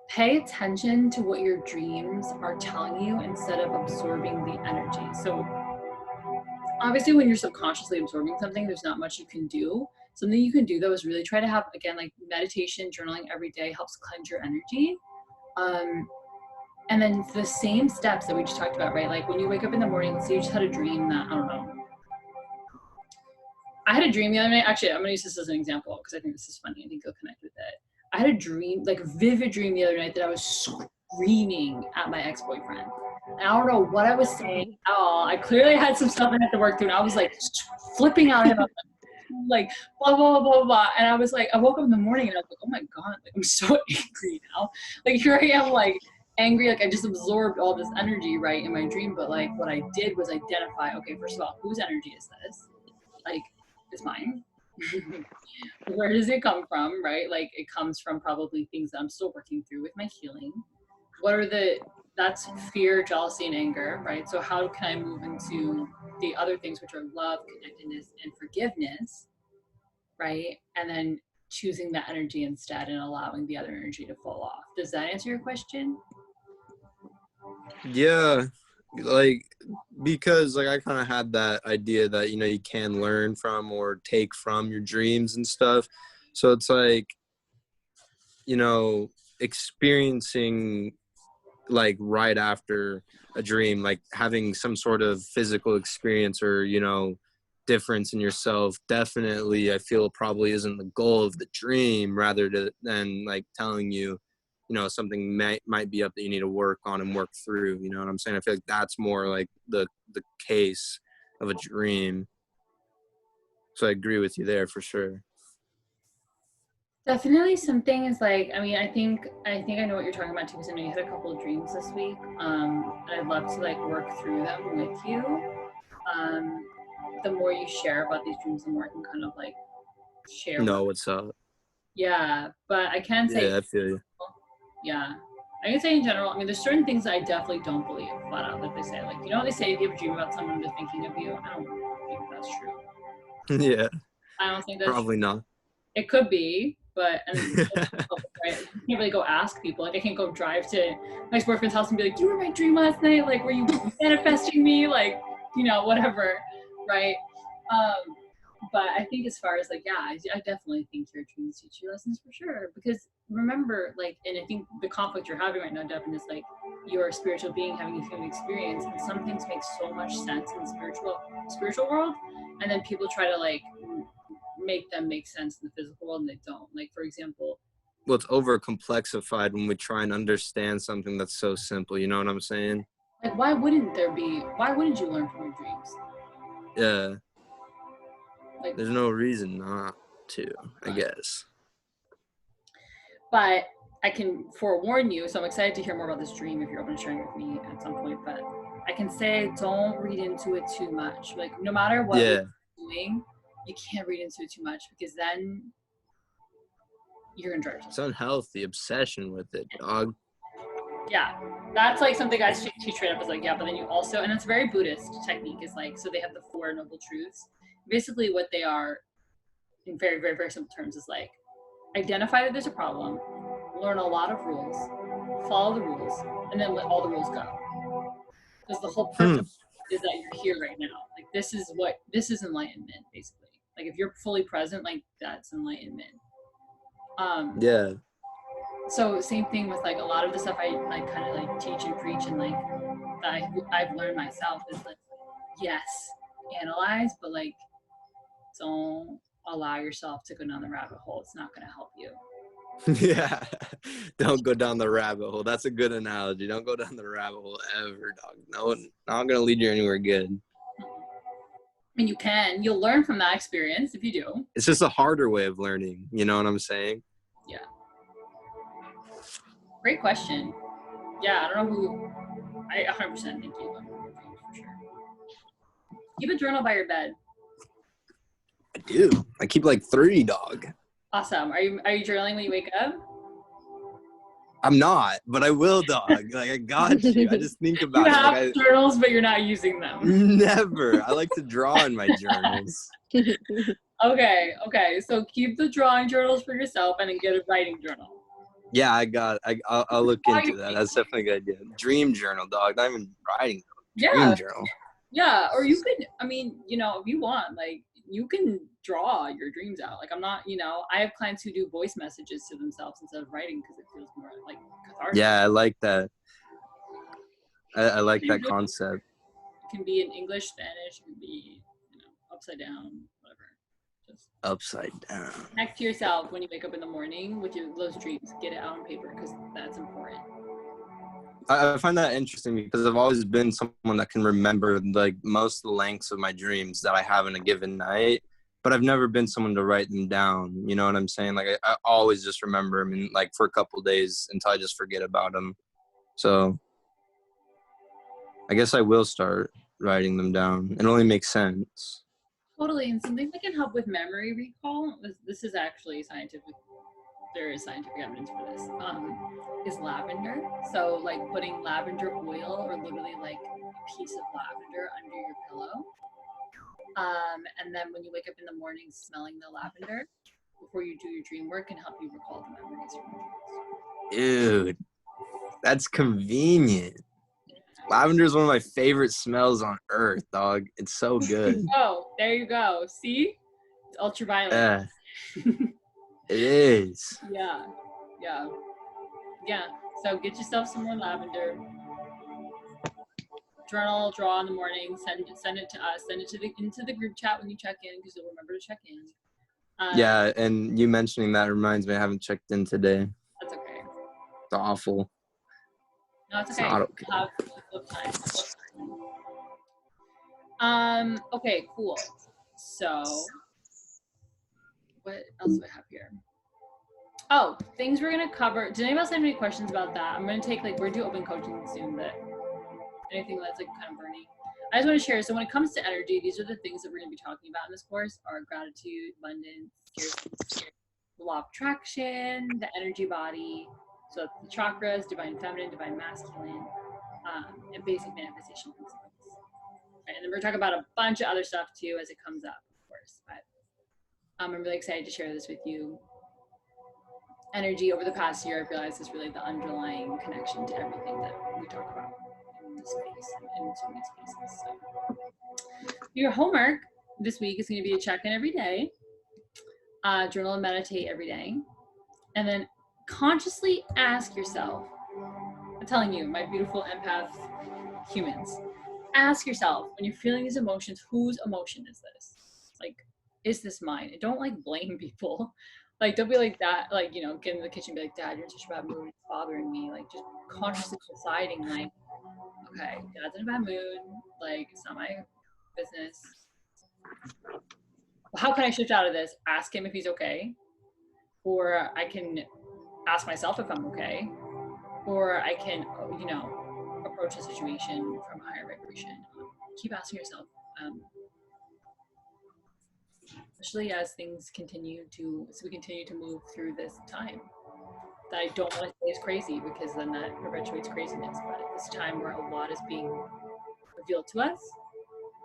pay attention to what your dreams are telling you instead of absorbing the energy. So obviously when you're subconsciously absorbing something, there's not much you can do. something you can do though is really try to have, again, like meditation, journaling every day helps cleanse your energy. And then the same steps that we just talked about, right? Like when you wake up in the morning, let's say you just had a dream that, I don't know. I had a dream the other night. Actually, I'm going to use this as an example because I think this is funny. I think you'll connect with it. I had a dream, like a vivid dream the other night that I was screaming at my ex-boyfriend. And I don't know what I was saying at all. I clearly had some stuff I had to work through, and I was like flipping out at him, like blah, blah, blah, blah, blah. And I was like, I woke up in the morning and I was like, oh my God, like I'm so angry now. Like here I am, like angry, like I just absorbed all this energy, right, in my dream. But like what I did was identify, okay, first of all, whose energy is this? Like, it's mine. Where does it come from, right? Like it comes from probably things that I'm still working through with my healing. What are that's fear, jealousy, and anger, right? So how can I move into the other things, which are love, connectedness, and forgiveness, right? And then choosing that energy instead and allowing the other energy to fall off. Does that answer your question? Yeah, like because like I kind of had that idea that you can learn from or take from your dreams and stuff. So it's like experiencing like right after a dream, like having some sort of physical experience or difference in yourself, definitely I feel probably isn't the goal of the dream, rather than like telling you something might be up that you need to work on and work through. You know what I'm saying? I feel like that's more like the case of a dream. So I agree with you there for sure. Definitely some things like, I mean, I think I know what you're talking about too, because I know you had a couple of dreams this week. And I'd love to like work through them with you. The more you share about these dreams, the more I can kind of like share what's up. Yeah, but I can say, yeah, I feel you. Yeah, I can say in general, I mean, there's certain things that I definitely don't believe flat out that they say. Like, what they say, if you have a dream about someone, they're thinking of you. I don't think that's true. Yeah. I don't think that's probably true. Not. It could be, but right? You can't really go ask people. Like, I can't go drive to my ex-boyfriend's house and be like, you were my dream last night. Like, were you manifesting me? Like, whatever, right? But I think as far as like, yeah, I definitely think your dreams teach you lessons for sure. Because remember, like, and I think the conflict you're having right now, Devin, is like you're a spiritual being having a human experience, and some things make so much sense in the spiritual world, and then people try to like make them make sense in the physical world, and they don't. Like, for example, well, it's over complexified when we try and understand something that's so simple. You know what I'm saying? Like, why wouldn't you learn from your dreams? Yeah. Like, there's no reason not to, I guess. But I can forewarn you, so I'm excited to hear more about this dream if you're open to sharing with me at some point. But I can say, don't read into it too much. Like, no matter what you're doing, you can't read into it too much, because then you're gonna drive yourself. It's unhealthy obsession with it, dog. Yeah, that's like something I teach right up is like, yeah, but then you also, and it's very Buddhist technique, is like, so they have the Four Noble Truths. Basically what they are, in very, very, very simple terms, is like, identify that there's a problem, learn a lot of rules, follow the rules, and then let all the rules go. Because the whole purpose is that you're here right now. Like, this is enlightenment, basically. Like, if you're fully present, like, that's enlightenment. Yeah. So same thing with like a lot of the stuff I like kind of like teach and preach, and like that I've learned myself is like, yes, analyze, but like, don't allow yourself to go down the rabbit hole. It's not going to help you. Yeah. Don't go down the rabbit hole. That's a good analogy. Don't go down the rabbit hole ever, dog. No, not going to lead you anywhere good. And you'll learn from that experience if you do. It's just a harder way of learning. You know what I'm saying? Yeah. Great question. Yeah, I don't know who, I 100% think you learn from your dreams for sure. Keep a journal by your bed. I do. I keep like 3, dog. Awesome. Are you journaling when you wake up? I'm not, but I will, dog. Like, I got you. I just think about you it. have journals, but you're not using them. Never. I like to draw in my journals. Okay. So keep the drawing journals for yourself and then get a writing journal. Yeah, I'll look into that. That's definitely a good idea. Dream journal, dog. Not even writing. Dream journal. Yeah, or you could, I mean, if you want, like, you can draw your dreams out. Like I'm not, I have clients who do voice messages to themselves instead of writing because it feels more like cathartic. Yeah, I like that. I like that It concept. can be in English, Spanish, it can be, upside down, whatever. Just Upside down. connect to yourself when you wake up in the morning with those dreams. Get it out on paper because that's important. I find that interesting because I've always been someone that can remember like most of the lengths of my dreams that I have in a given night, but I've never been someone to write them down. You know what I'm saying? Like I always just remember them in, like for a couple of days until I just forget about them. So I guess I will start writing them down. It only makes sense. Totally, and something that can help with memory recall. This is actually scientific. There is scientific evidence for this. Is lavender. So like putting lavender oil or literally like a piece of lavender under your pillow. And then when you wake up in the morning, smelling the lavender before you do your dream work can help you recall the memories from your dreams. Dude, that's convenient. Lavender is one of my favorite smells on earth, dog. It's so good. Oh, there you go. See? It's ultraviolet. Yeah, it is. Yeah. So get yourself some more lavender. Journal, draw in the morning. Send it to us. Send it into the group chat when you check in because you'll remember to check in. Yeah, and you mentioning that reminds me I haven't checked in today. That's okay. It's awful. No, it's It's okay. not okay. We'll have time. Okay, cool. So, what else do I have here? Oh, things we're gonna cover. Did anybody else have any questions about that? I'm gonna take we're gonna do open coaching soon, but anything that's kind of burning. I just want to share. So when it comes to energy, these are the things that we're gonna be talking about in this course: are gratitude, abundance, scarcity, the law of attraction, the energy body. So the chakras, divine feminine, divine masculine, and basic manifestation principles. Right, and then we're talking about a bunch of other stuff too as it comes up, of course. But I'm really excited to share this with you. Energy over the past year, I've realized is really the underlying connection to everything that we talk about in this space and in so many spaces. So your homework this week is going to be to check in every day, journal and meditate every day, and then consciously ask yourself, I'm telling you, my beautiful empath humans, ask yourself when you're feeling these emotions, whose emotion is this? Like, is this mine? And don't blame people. Don't be like that, get in the kitchen and be like, Dad, you're in such a bad mood, it's bothering me. Just consciously deciding, okay, Dad's in a bad mood, it's not my business. How can I shift out of this? Ask him if he's okay. Or I can ask myself if I'm okay. Or I can, approach the situation from a higher vibration. Keep asking yourself, especially as things continue to move through this time that I don't want to say is crazy because then that perpetuates craziness. But at this time where a lot is being revealed to us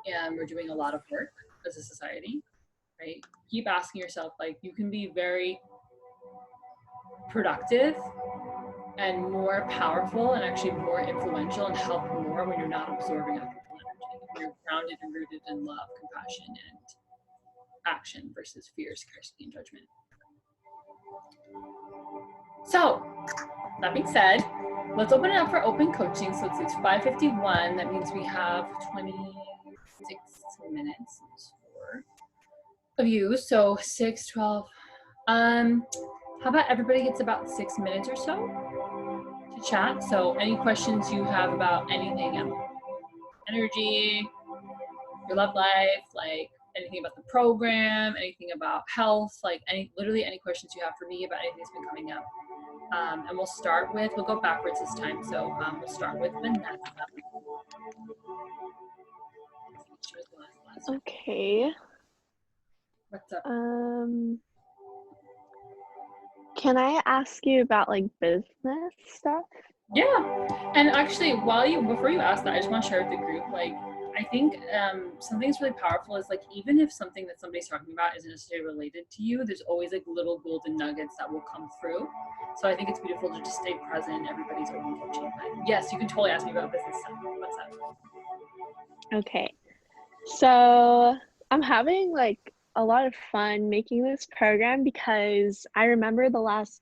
and we're doing a lot of work as a society, right? Keep asking yourself, you can be very productive and more powerful and actually more influential and help more when you're not absorbing other people's energy. When you're grounded and rooted in love, compassion, and action versus fear, scarcity, and judgment. So, that being said, let's open it up for open coaching. So it's 5:51. That means we have 26 minutes of you. So 6, 12. How about everybody gets about 6 minutes or so to chat? So any questions you have about anything, energy, your love life, anything about the program, anything about health, literally any questions you have for me about anything that's been coming up. And we'll go backwards this time. So we'll start with Vanessa. Okay. What's up? Can I ask you about business stuff? Yeah. And actually, before you ask that, I just want to share with the group, I think something that's really powerful is even if something that somebody's talking about isn't necessarily related to you, there's always little golden nuggets that will come through. So I think it's beautiful to just stay present in everybody's open coaching. But yes, you can totally ask me about business stuff. What's up? Okay. So I'm having a lot of fun making this program because I remember the last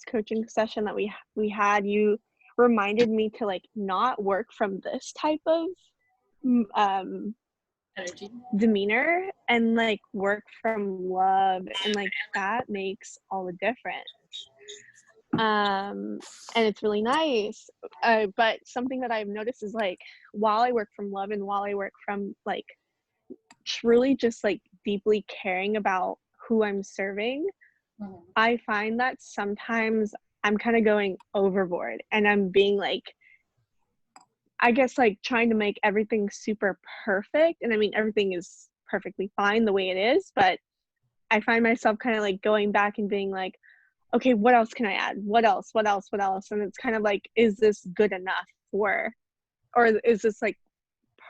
coaching session that we had, you reminded me to like not work from this type of Energy. demeanor and like work from love, and like that makes all the difference. And it's really nice. But something that I've noticed is like while I work from love and while I work from like truly just like deeply caring about who I'm serving, I find that sometimes I'm kind of going overboard and I'm being like, I guess like trying to make everything super perfect. And I mean, everything is perfectly fine the way it is, but I find myself kind of like going back and being like, okay, what else can I add? What else? What else? What else? And it's kind of like, is this good enough for, or is this like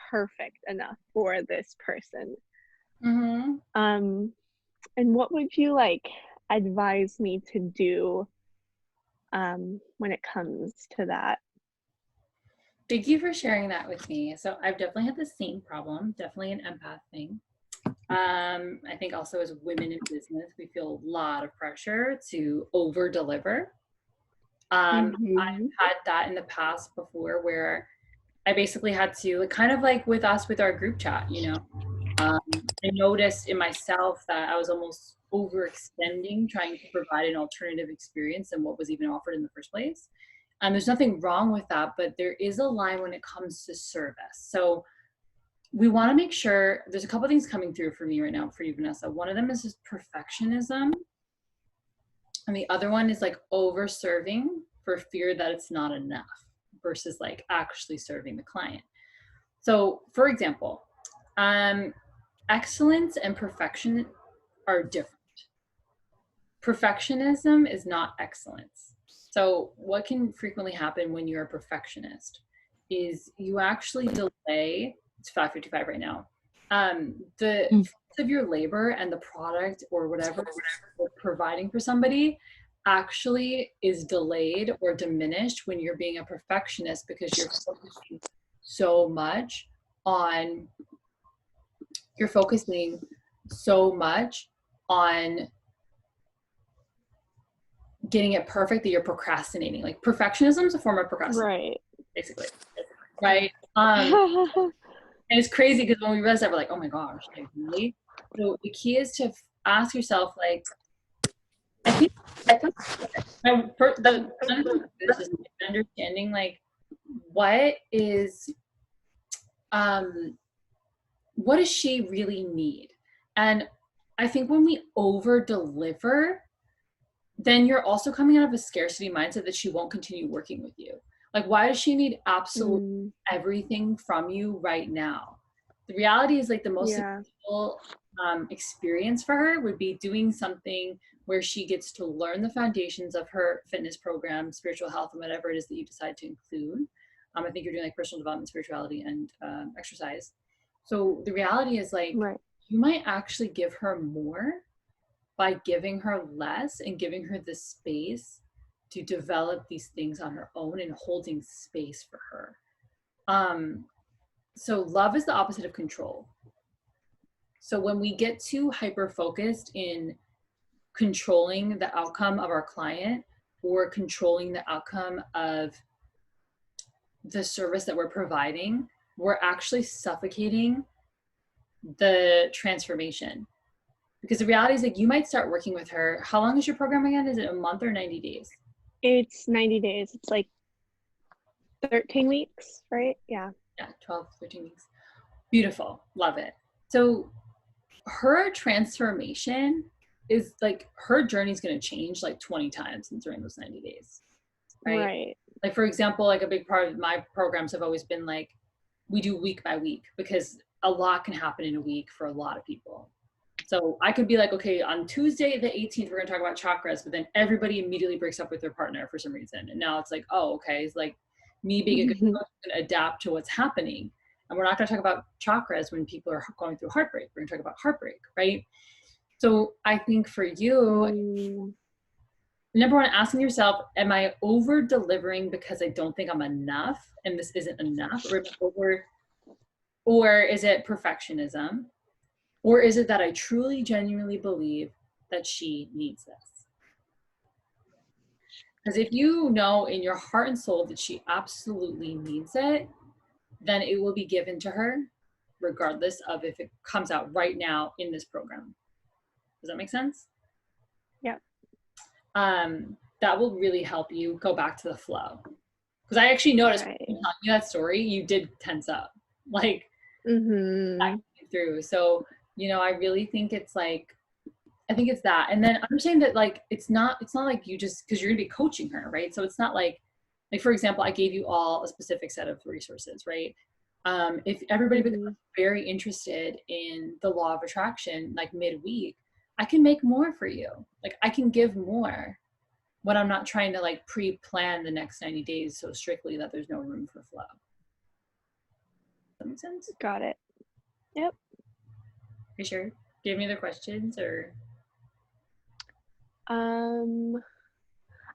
perfect enough for this person? And what would you like advise me to do when it comes to that? Thank you for sharing that with me. So I've definitely had the same problem, definitely an empath thing. I think also as women in business, we feel a lot of pressure to over deliver. I've had that in the past before where I basically had to, kind of like with us with our group chat, you know, I noticed in myself that I was almost overextending, trying to provide an alternative experience than what was even offered in the first place. There's nothing wrong with that, but there is a line when it comes to service. So we want to make sure there's a couple things coming through for me right now, for you, Vanessa. One of them is just perfectionism. And the other one is like over serving for fear that it's not enough versus like actually serving the client. So for example, excellence and perfection are different. Perfectionism is not excellence. So what can frequently happen when you're a perfectionist is you actually delay, it's 5:55 right now, the fruits of your labor and the product or whatever you're providing for somebody actually is delayed or diminished when you're being a perfectionist because you're focusing so much on getting it perfect that you're procrastinating. Like perfectionism is a form of procrastination, basically, right? And it's crazy because when we realize that, we're like, oh my gosh, like really? So the key is to ask yourself, like, I think the this is understanding like what does she really need? And I think when we over deliver, then you're also coming out of a scarcity mindset that she won't continue working with you. Like, why does she need absolutely everything from you right now? The reality is like the most successful experience for her would be doing something where she gets to learn the foundations of her fitness program, spiritual health, and whatever it is that you decide to include. I think you're doing like personal development, spirituality, and exercise. So the reality is like, you might actually give her more by giving her less and giving her the space to develop these things on her own and holding space for her. So love is the opposite of control. So when we get too hyper-focused in controlling the outcome of our client or controlling the outcome of the service that we're providing, we're actually suffocating the transformation. Because the reality is like you might start working with her. How long is your program again? Is it a month or 90 days? It's 90 days. It's like 13 weeks, right? Yeah. Yeah, 12, 13 weeks. Beautiful. Love it. So her transformation is like her journey is going to change like 20 times during those 90 days. Right? Like, for example, like a big part of my programs have always been like, we do week by week because a lot can happen in a week for a lot of people. So I could be like, okay, on Tuesday, the 18th, we're going to talk about chakras, but then everybody immediately breaks up with their partner for some reason. And now it's like, oh, okay. It's like me being a good coach is going to adapt to what's happening. And we're not going to talk about chakras when people are going through heartbreak. We're going to talk about heartbreak, right? So I think for you, number one, asking yourself, am I over delivering because I don't think I'm enough and this isn't enough? Or is it perfectionism? Or is it that I truly, genuinely believe that she needs this? Because if you know in your heart and soul that she absolutely needs it, then it will be given to her, regardless of if it comes out right now in this program. Does that make sense? Yeah. That will really help you go back to the flow. Because I actually noticed when you telling me that story, you did tense up, like through. So, you know, I really think it's like, I think it's that. And then understanding that like it's not like you just, because you're gonna be coaching her, right? So it's not like for example, I gave you all a specific set of resources, right? If everybody becomes very interested in the law of attraction, like midweek, I can make more for you. Like I can give more when I'm not trying to like pre-plan the next 90 days so strictly that there's no room for flow. Does that make sense? Got it. Yep. You sure? Do you have any other questions or?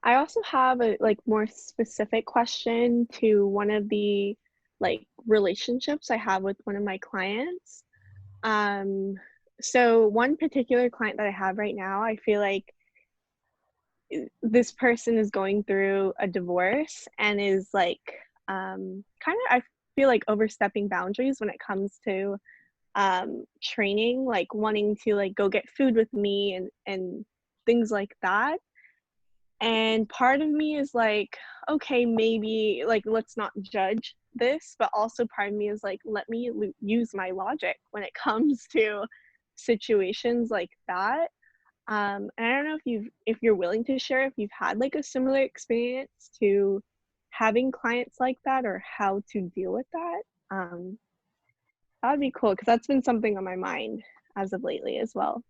I also have a like more specific question to one of the like relationships I have with one of my clients. So one particular client that I have right now, I feel like this person is going through a divorce and is like kind of, I feel like, overstepping boundaries when it comes to training, like wanting to like go get food with me and things like that. And part of me is like, okay, maybe like let's not judge this, but also part of me is like, let me use my logic when it comes to situations like that. And I don't know if you're willing to share if you've had like a similar experience to having clients like that or how to deal with that. That would be cool because that's been something on my mind as of lately as well.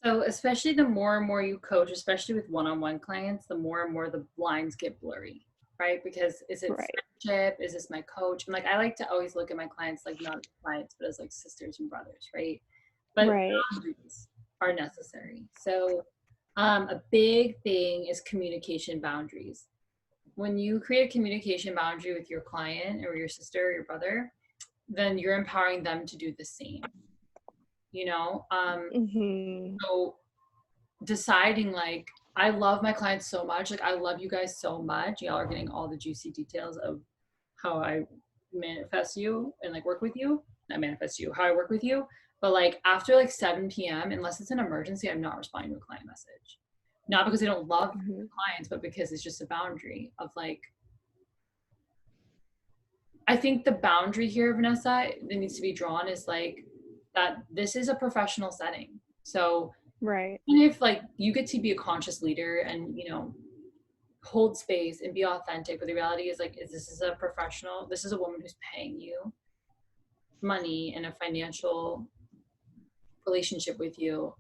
So especially the more and more you coach, especially with one-on-one clients, the more and more the lines get blurry, right? Because is it friendship? Is this my coach? And like I like to always look at my clients like not clients, but as like sisters and brothers, right? But boundaries are necessary. So a big thing is communication boundaries. When you create a communication boundary with your client or your sister or your brother, then you're empowering them to do the same. You know, so deciding like I love my clients so much, like I love you guys so much, y'all are getting all the juicy details of how I manifest you and like work with you, not manifest you, how I work with you. But like after like 7 p.m., unless it's an emergency, I'm not responding to a client message, not because I don't love clients, but because it's just a boundary of like, I think the boundary here, Vanessa, that needs to be drawn is like that this is a professional setting. So even if like you get to be a conscious leader and, you know, hold space and be authentic, but the reality is like, this is a professional, this is a woman who's paying you money in a financial relationship with you.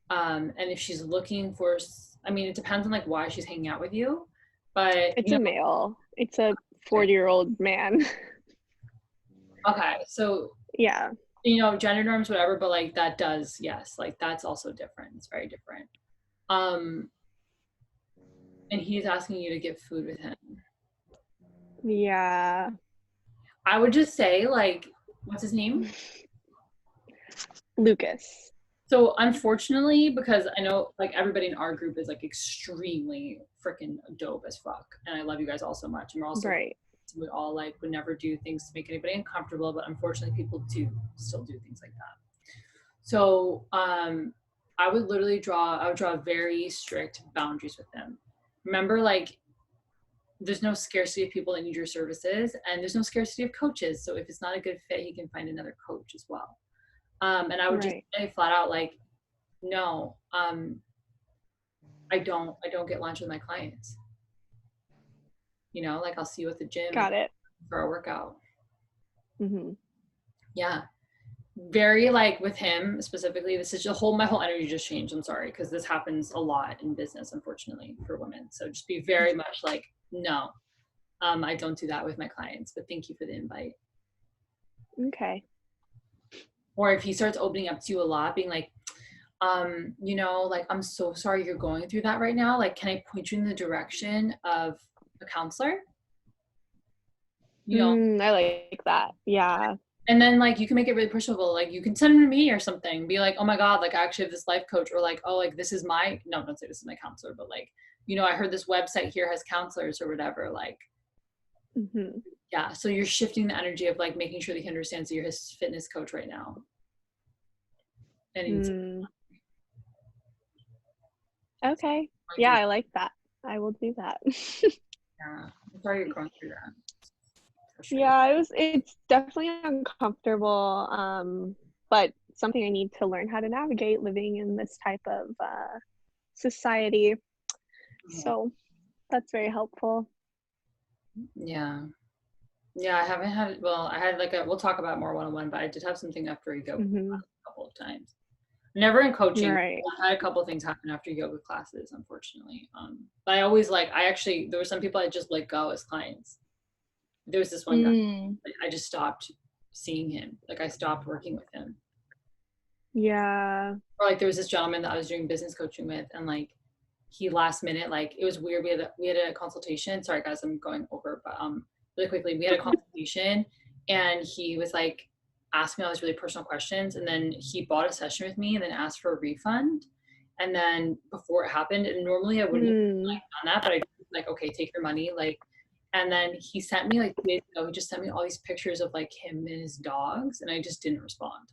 And if she's looking for, I mean, it depends on like why she's hanging out with you, but it's a male. It's a 40-year-old man. Okay. So yeah, you know, gender norms, whatever, but like that does, yes, like that's also different. It's very different. And he's asking you to get food with him. Yeah. I would just say like, what's his name? Lucas. So unfortunately, because I know like everybody in our group is like extremely freaking dope as fuck. And I love you guys all so much. And we're also we all like would never do things to make anybody uncomfortable, but unfortunately people do still do things like that. So I would draw very strict boundaries with them. Remember, like there's no scarcity of people that need your services and there's no scarcity of coaches. So if it's not a good fit, he can find another coach as well. And I would just say flat out like, no, I don't get lunch with my clients. You know, like I'll see you at the gym for a workout. Yeah. Very like with him specifically, this is just my whole energy just changed. I'm sorry, because this happens a lot in business, unfortunately, for women. So just be very much like, no, I don't do that with my clients, but thank you for the invite. Okay. Or if he starts opening up to you a lot, being like, you know, like, I'm so sorry you're going through that right now. Like, can I point you in the direction of a counselor? You know, I like that. Yeah. And then like you can make it really personable. Like you can send them to me or something. Be like, oh my God, like I actually have this life coach, or like, oh, like this is my no, don't say this is my counselor, but like, you know, I heard this website here has counselors or whatever. Like, Mm-hmm. yeah. So you're shifting the energy of like making sure that he understands that you're his fitness coach right now. And he's Okay. Yeah, I like that. I will do that. yeah. I'm sorry you're going through that. Yeah, it's definitely uncomfortable, but something I need to learn how to navigate living in this type of society. So that's very helpful. Yeah. Yeah, I haven't had, well, I had like we'll talk about more one-on-one, but I did have something after a yoga class a couple of times. Never in coaching. Right. I had a couple of things happen after yoga classes, unfortunately. But I always like, there were some people I just let go as clients. There was this one guy, I just stopped seeing him. Like I stopped working with him. Yeah. Or like there was this gentleman that I was doing business coaching with, and like he last minute, like it was weird. We had a consultation. Sorry guys, I'm going over, but really quickly, we had a consultation, and he was like asking me all these really personal questions, and then he bought a session with me, and then asked for a refund. And then before it happened, and normally I wouldn't have like done that, but I like, okay, take your money, like. And then he sent me like 2 days ago. He just sent me all these pictures of like him and his dogs, and I just didn't respond.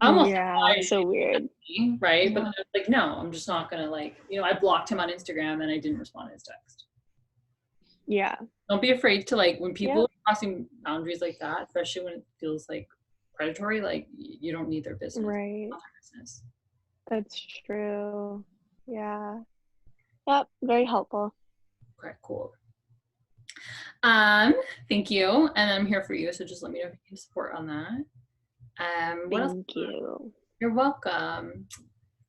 I almost It's so weird. right? Yeah. But then I was like, no, I'm just not gonna like, you know, I blocked him on Instagram and I didn't respond to his text. Yeah. Don't be afraid to like when people are crossing boundaries like that, especially when it feels like predatory, like you don't need their business. Right. Not their business. That's true. Yeah. Yep. Very helpful. Okay, cool. Thank you. And I'm here for you. So just let me know if you need support on that. What else? Thank you. You're welcome.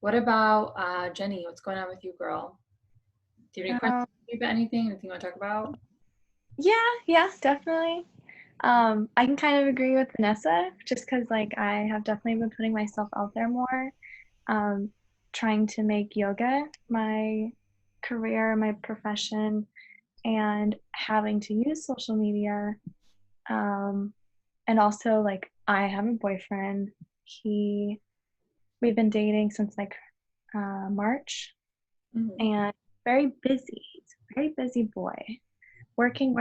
What about Jenny? What's going on with you, girl? Do you have any questions about anything? Anything you want to talk about? Yeah, definitely. I can kind of agree with Vanessa, just because like I have definitely been putting myself out there more, trying to make yoga my career, my profession, and having to use social media. And also like I have a boyfriend. We've been dating since like March, and very busy. He's a very busy boy, working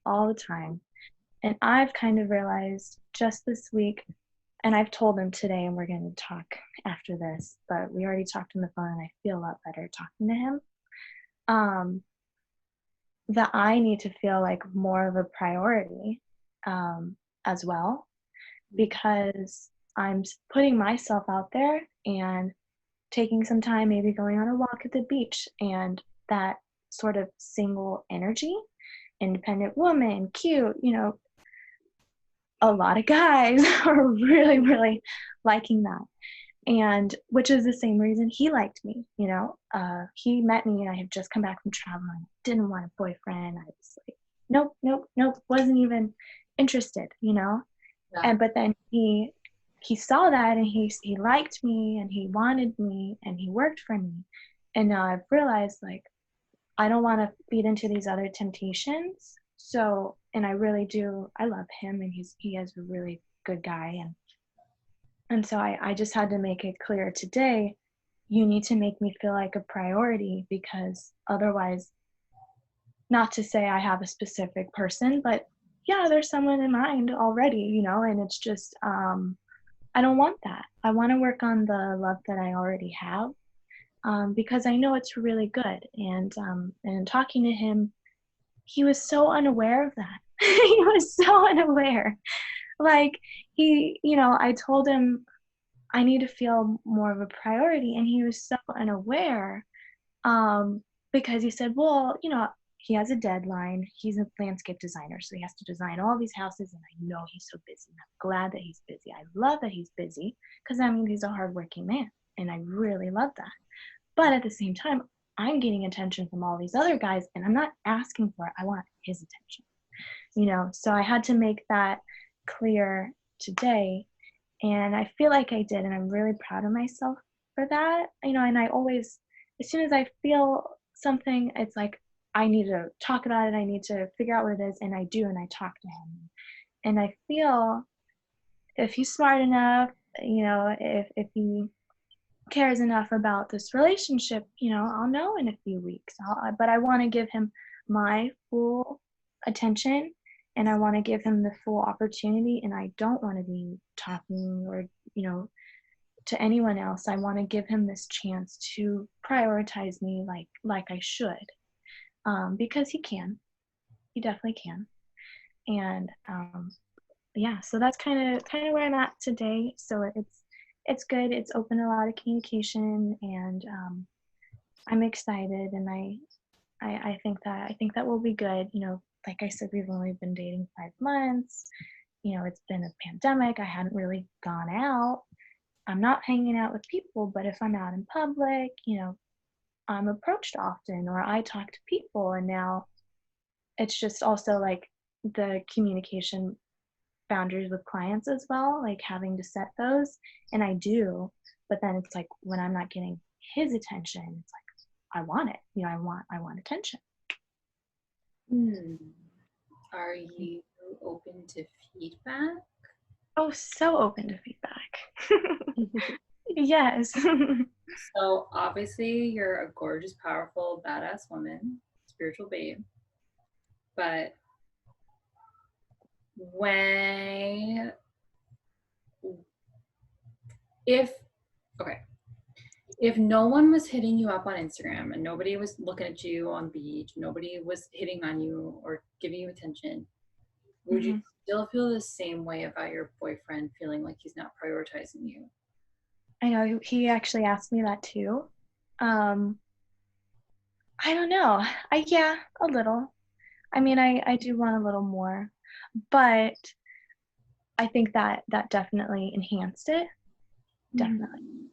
all the time. And I've kind of realized just this week, and I've told him today, and we're going to talk after this, but we already talked on the phone, and I feel a lot better talking to him, that I need to feel like more of a priority as well, because I'm putting myself out there and taking some time, maybe going on a walk at the beach, and that sort of single energy, independent woman, cute, you know, a lot of guys are really liking that. And which is the same reason he liked me, you know. He met me and I had just come back from traveling, didn't want a boyfriend. I was like, nope, wasn't even interested, you know. Yeah. But then he saw that, and he liked me, and he wanted me, and he worked for me. And now I've realized, like, I don't want to feed into these other temptations. So, and I really do, I love him, and he is a really good guy. And so I just had to make it clear today, you need to make me feel like a priority, because otherwise, not to say I have a specific person, but yeah, there's someone in mind already, you know, and it's just, I don't want that. I want to work on the love that I already have, because I know it's really good. And talking to him, he was so unaware of that. He was so unaware. Like you know, I told him I need to feel more of a priority, and he was so unaware, because he said, well, you know, he has a deadline. He's a landscape designer, so he has to design all these houses, and I know he's so busy. I'm glad that he's busy. I love that he's busy, because that means he's a hardworking man, and I really love that. But at the same time, I'm getting attention from all these other guys, and I'm not asking for it. I want his attention, you know. So I had to make that clear today, and I feel like I did, and I'm really proud of myself for that, you know. And I always, as soon as I feel something, it's like I need to talk about it, I need to figure out what it is, and I do, and I talk to him. And I feel if he's smart enough, if he cares enough about this relationship, I'll know in a few weeks. But I want to give him my full attention, and I want to give him the full opportunity, and I don't want to be talking or, to anyone else. I want to give him this chance to prioritize me like I should, because he can. He definitely can. And yeah, so that's kind of where I'm at today. So it's good. It's opened a lot of communication, and I'm excited, and I think that will be good. Like I said, we've only been dating 5 months. It's been a pandemic. I hadn't really gone out. I'm not hanging out with people, but if I'm out in public, I'm approached often, or I talk to people, and now it's just also like the communication boundaries with clients as well, like having to set those, and I do, but then it's like when I'm not getting his attention, it's like I want it. I want attention. Are you open to feedback? Oh, so open to feedback. Yes. So obviously you're a gorgeous, powerful, badass woman, spiritual babe. But if no one was hitting you up on Instagram and nobody was looking at you on the beach, nobody was hitting on you or giving you attention, would you still feel the same way about your boyfriend feeling like he's not prioritizing you? I know he actually asked me that too. I don't know. Yeah, a little. I mean, I do want a little more, but I think that definitely enhanced it. Definitely.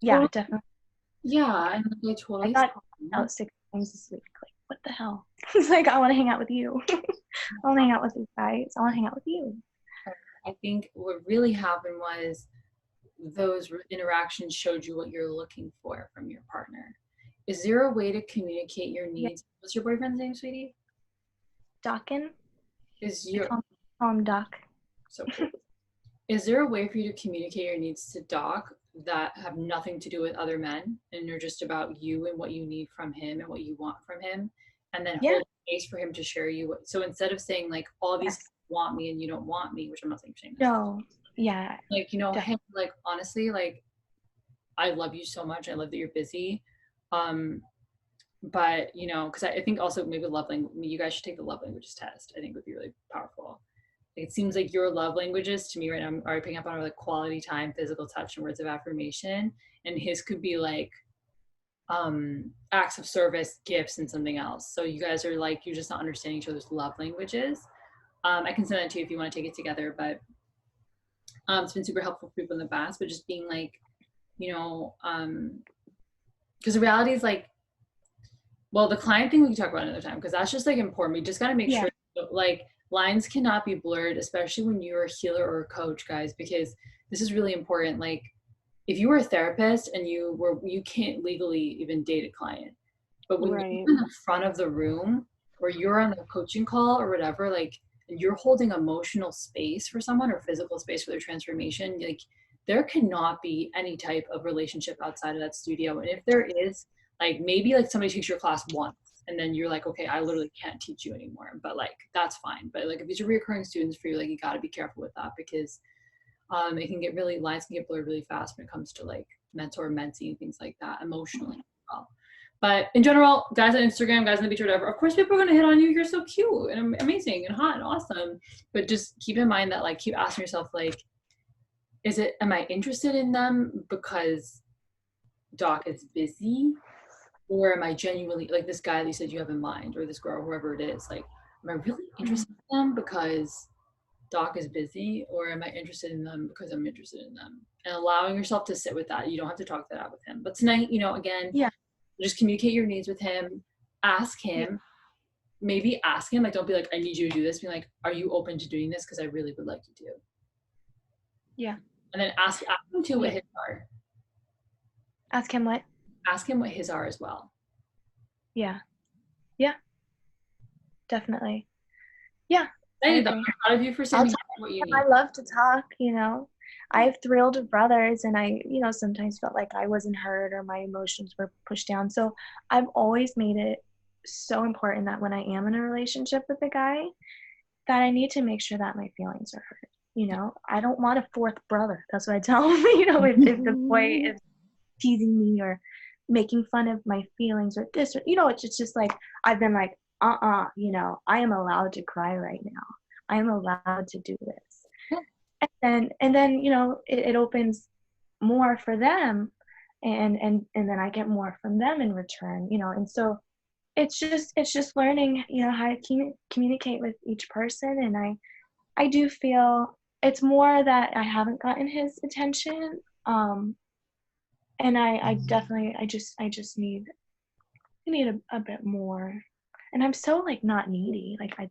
Yeah, definitely. Yeah, and I totally. I got out 6 times this week. Like, what the hell? It's like, I want to hang out with you. I want to hang out with these guys. I want to hang out with you. I think what really happened was those interactions showed you what you're looking for from your partner. Is there a way to communicate your needs? Yeah. What's your boyfriend's name, sweetie? Dockin. Call him Doc. So cool. Is there a way for you to communicate your needs to Doc that have nothing to do with other men and they're just about you and what you need from him and what you want from him, and then hold space for him to share you? So instead of saying like all these want me and you don't want me, which I'm not saying you're saying this. No. Yeah. Like, hey, like honestly, like I love you so much. I love that you're busy. But because I think also maybe you guys should take the love languages test. I think would be really powerful. It seems like your love languages to me right now, I'm already picking up on like quality time, physical touch, and words of affirmation. And his could be like acts of service, gifts, and something else. So you guys are like, you're just not understanding each other's love languages. I can send that to you if you want to take it together, but it's been super helpful for people in the past, but just being like, because the reality is like, well, the client thing we can talk about another time, because that's just like important. We just got to make sure like lines cannot be blurred, especially when you're a healer or a coach, guys, because this is really important. Like if you were a therapist and you can't legally even date a client, but when you're in the front of the room or you're on a coaching call or whatever, like, and you're holding emotional space for someone or physical space for their transformation, like there cannot be any type of relationship outside of that studio. And if there is, like maybe like somebody takes your class once and then you're like, okay, I literally can't teach you anymore, but like that's fine. But like if these are reoccurring students for you, like you got to be careful with that, because it can get lines can get blurred really fast when it comes to like mentor mentee and things like that emotionally as well. But in general, guys on Instagram, guys on the beach or whatever, of course people are going to hit on you. You're so cute and amazing and hot and awesome. But just keep in mind that like keep asking yourself, like, am I interested in them because Doc is busy? Or am I genuinely, like this guy that you said you have in mind, or this girl, whoever it is, like, am I really interested in them because Doc is busy, or am I interested in them because I'm interested in them? And allowing yourself to sit with that. You don't have to talk that out with him. But tonight, again, just communicate your needs with him. Ask him. Maybe ask him, like, don't be like, I need you to do this. Be like, are you open to doing this? Because I really would like you to. Yeah. And then ask him too what his are. Ask him what? Ask him what his are as well. Yeah. Definitely. Yeah. excited though. agree. I'm proud of you for I'll standing tell up for what you you, need. I love to talk, you know. I have 3 older brothers, and I, you know, sometimes felt like I wasn't heard or my emotions were pushed down. So I've always made it so important that when I am in a relationship with a guy, that I need to make sure that my feelings are heard. You know, I don't want a 4th brother. That's what I tell him. You know, if the boy is teasing me or making fun of my feelings or this, or, you know, it's just like, I've been like, you know, I am allowed to cry right now. I am allowed to do this. And then, you know, it opens more for them, and then I get more from them in return, you know. And so it's just learning, you know, how to communicate with each person. And I do feel it's more that I haven't gotten his attention. And I definitely, I just need a bit more. And I'm so like not needy. Like I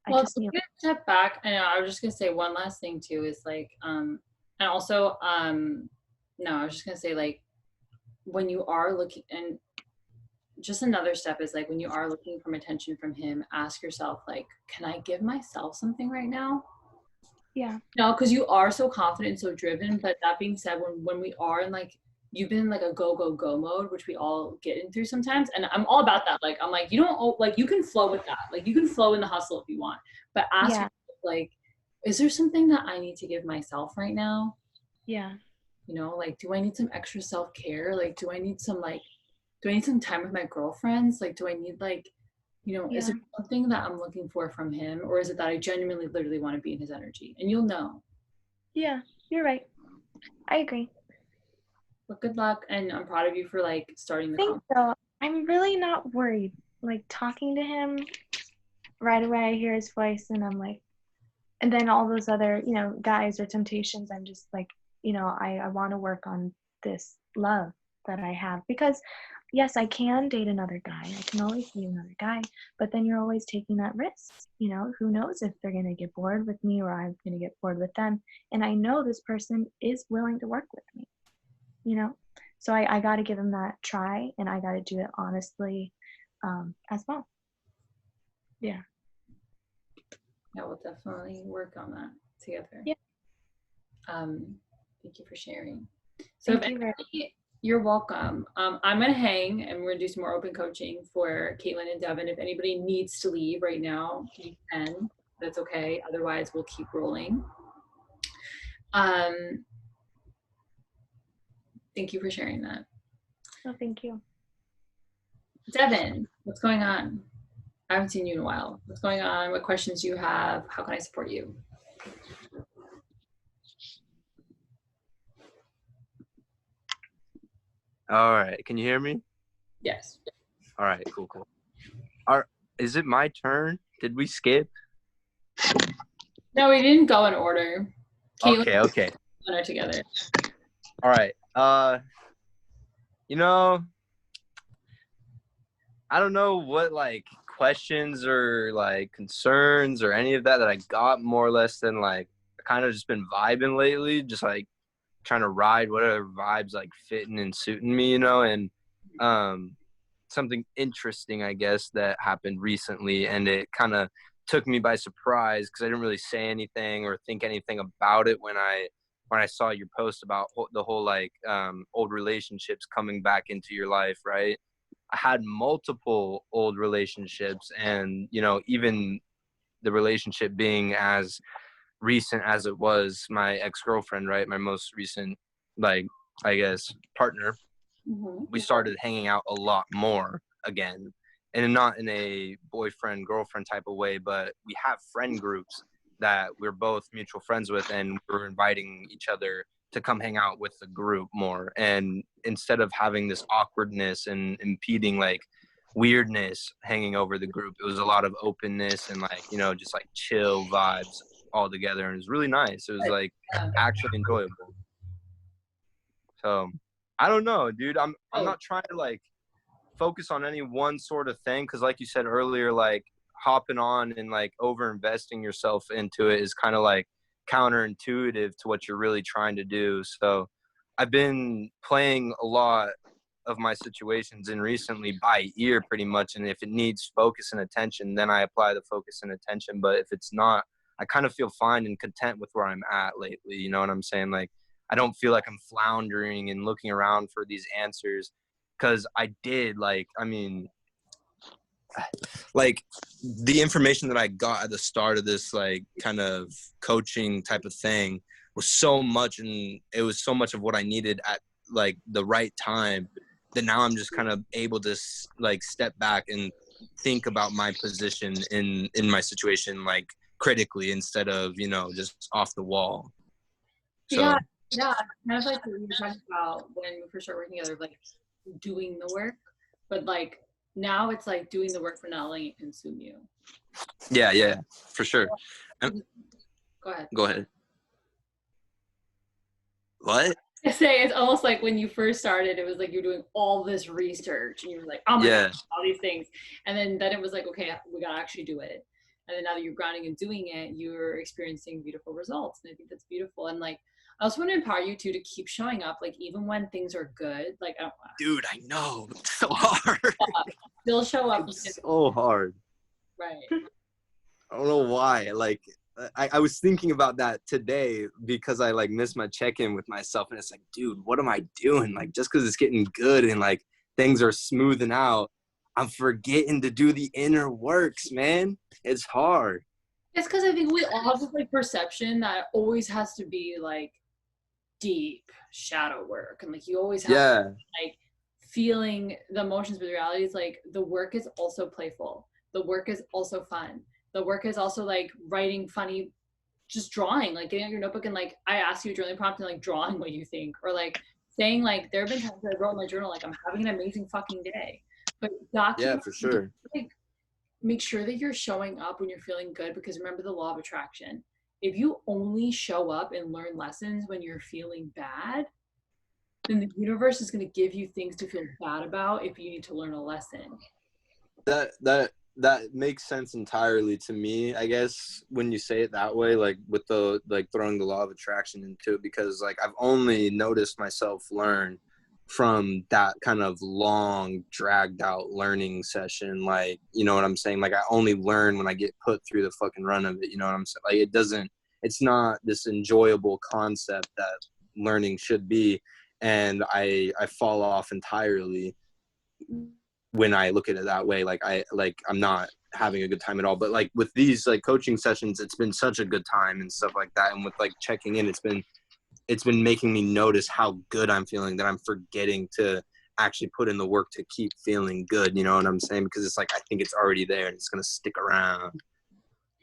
Well, just to need. take a step back, and I was just gonna say one last thing too is like, and also, no, I was just gonna say like, when you are looking, and just another step is like when you are looking for attention from him, ask yourself like, can I give myself something right now? Yeah. No, because you are so confident and so driven. But that being said, when we are in like, you've been in like a go go go mode, which we all get in through sometimes, and I'm all about that. Like I'm like, you don't like, you can flow with that. Like you can flow in the hustle if you want, but ask Yeah. yourself, like, is there something that I need to give myself right now? Yeah. You know, like, do I need some extra self care? Like, do I need some time with my girlfriends? Like, do I need like, you know, is Yeah. there something that I'm looking for from him, or is it that I genuinely literally want to be in his energy? And you'll know. Yeah. You're right. I agree. But good luck, and I'm proud of you for like starting I the think conversation. so. I'm really not worried. Like talking to him, right away I hear his voice, and I'm like, and then all those other, you know, guys or temptations, I'm just like, you know, I want to work on this love that I have. Because yes, I can date another guy, I can always date another guy, but then you're always taking that risk. You know, who knows if they're going to get bored with me or I'm going to get bored with them. And I know this person is willing to work with me, you know. So I got to give him that try, and I got to do it honestly, as well. Yeah. Yeah, we'll definitely work on that together. Yeah. Thank you for sharing. So Thank if you very anybody, you're welcome. I'm gonna hang, and we're gonna do some more open coaching for Caitlin and Devin. If anybody needs to leave right now, you can. That's okay. Otherwise, we'll keep rolling. Thank you for sharing that. Oh, thank you. Devin, what's going on? I haven't seen you in a while. What's going on? What questions do you have? How can I support you? All right. Can you hear me? Yes. All right. Cool. Is it my turn? Did we skip? No, we didn't go in order. Caitlin Okay. and Devin are together. All right. You know, I don't know what like questions or like concerns or any of that I got more or less than like kind of just been vibing lately, just like trying to ride whatever vibes like fitting and suiting me, you know. And something interesting, I guess, that happened recently, and it kind of took me by surprise because I didn't really say anything or think anything about it when I saw your post about the whole like old relationships coming back into your life, right? I had multiple old relationships, and you know, even the relationship being as recent as it was, my ex-girlfriend, right, my most recent, like, I guess, partner, we started hanging out a lot more again, and not in a boyfriend girlfriend type of way, but we have friend groups that we're both mutual friends with, and we're inviting each other to come hang out with the group more. And instead of having this awkwardness and impeding like weirdness hanging over the group, it was a lot of openness and like, you know, just like chill vibes all together, and it was really nice. It was like actually enjoyable. So I don't know, dude. I'm not trying to like focus on any one sort of thing, because like you said earlier, like hopping on and like over investing yourself into it is kind of like counterintuitive to what you're really trying to do. So I've been playing a lot of my situations in recently by ear pretty much, and if it needs focus and attention, then I apply the focus and attention. But if it's not I kind of feel fine and content with where I'm at lately. You know what I'm saying? Like, I don't feel like I'm floundering and looking around for these answers, because I did, like, I mean, like, the information that I got at the start of this, like, kind of coaching type of thing was so much, and it was so much of what I needed at, like, the right time, that now I'm just kind of able to, like, step back and think about my position in my situation, like, critically, instead of, you know, just off the wall. So Yeah, kind of like what we were talking about when we first started working together, like doing the work, but like now it's like doing the work for not letting it consume you. yeah, for sure. Go ahead. Go ahead. What? I say it's almost like when you first started, it was like you're doing all this research and you were like, oh my God, all these things. And then it was like, okay, we gotta actually do it. And then now that you're grounding and doing it, you're experiencing beautiful results. And I think that's beautiful. And like, I also want to empower you too to keep showing up, like even when things are good. Like, dude, I know, it's so hard. Still show up. It's so hard. Right. I don't know why. Like, I was thinking about that today because I like missed my check-in with myself, and it's like, dude, what am I doing? Like, just because it's getting good and like things are smoothing out, I'm forgetting to do the inner works, man. It's hard. It's because I think we all have this like perception that it always has to be like deep shadow work, and like you always have to, like feeling the emotions, but the reality is like the work is also playful. The work is also fun. The work is also like writing funny, just drawing, like getting out your notebook and like I asked you a journaling prompt and like drawing what you think, or like saying like there have been times I wrote in my journal like I'm having an amazing fucking day. But document, for sure. Like make sure that you're showing up when you're feeling good, because remember the law of attraction. If you only show up and learn lessons when you're feeling bad, then the universe is going to give you things to feel bad about if you need to learn a lesson. That makes sense entirely to me, I guess, when you say it that way, like with the like throwing the law of attraction into it, because like I've only noticed myself learn from that kind of long dragged out learning session. Like, you know what I'm saying? Like I only learn when I get put through the fucking run of it, you know what I'm saying? Like it's not this enjoyable concept that learning should be, and I fall off entirely when I look at it that way. Like I'm not having a good time at all. But like with these like coaching sessions, it's been such a good time and stuff like that. And with like checking in, it's been making me notice how good I'm feeling, that I'm forgetting to actually put in the work to keep feeling good. You know what I'm saying? Because it's like, I think it's already there and it's going to stick around.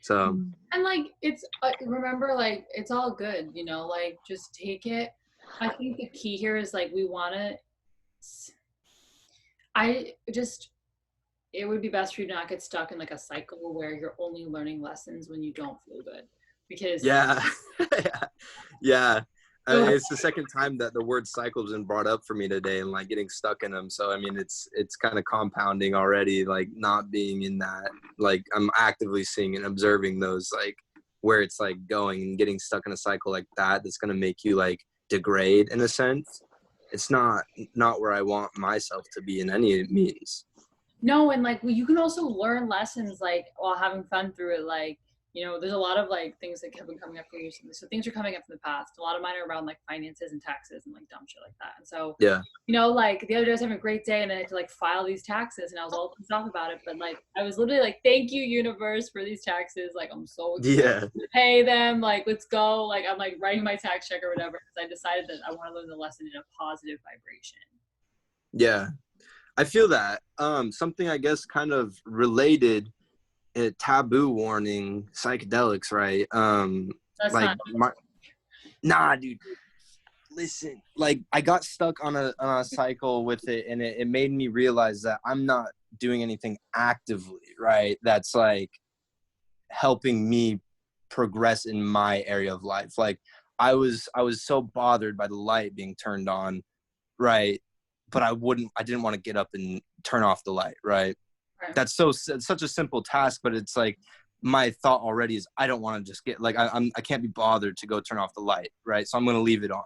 So. And like, it's, remember, like, it's all good, you know, like just take it. I think the key here is like, it would be best for you to not get stuck in like a cycle where you're only learning lessons when you don't feel good, because yeah. I mean, it's the second time that the word cycle has been brought up for me today, and like getting stuck in them. So I mean, it's kind of compounding already, like not being in that. Like I'm actively seeing and observing those, like where it's like going and getting stuck in a cycle like that, that's going to make you like degrade in a sense. It's not where I want myself to be in any means. No, and like you can also learn lessons like while having fun through it. Like, you know, there's a lot of like things that have been coming up for you recently. So things are coming up from the past. A lot of mine are around like finances and taxes and like dumb shit like that. And so, you know, like the other day I was having a great day and then I had to like file these taxes and I was all pissed off about it. But like I was literally like, thank you, universe, for these taxes. Like I'm so excited to pay them. Like let's go. Like I'm like writing my tax check or whatever, because I decided that I want to learn the lesson in a positive vibration. Yeah, I feel that. Something I guess kind of related. Taboo warning, psychedelics, right? That's like nah, dude. Listen, like I got stuck on a cycle with it, and it made me realize that I'm not doing anything actively, right? That's like helping me progress in my area of life. Like I was so bothered by the light being turned on, right? But I didn't want to get up and turn off the light, right? That's such a simple task, but it's like my thought already is I don't want to just get like I can't be bothered to go turn off the light, right? So I'm going to leave it on.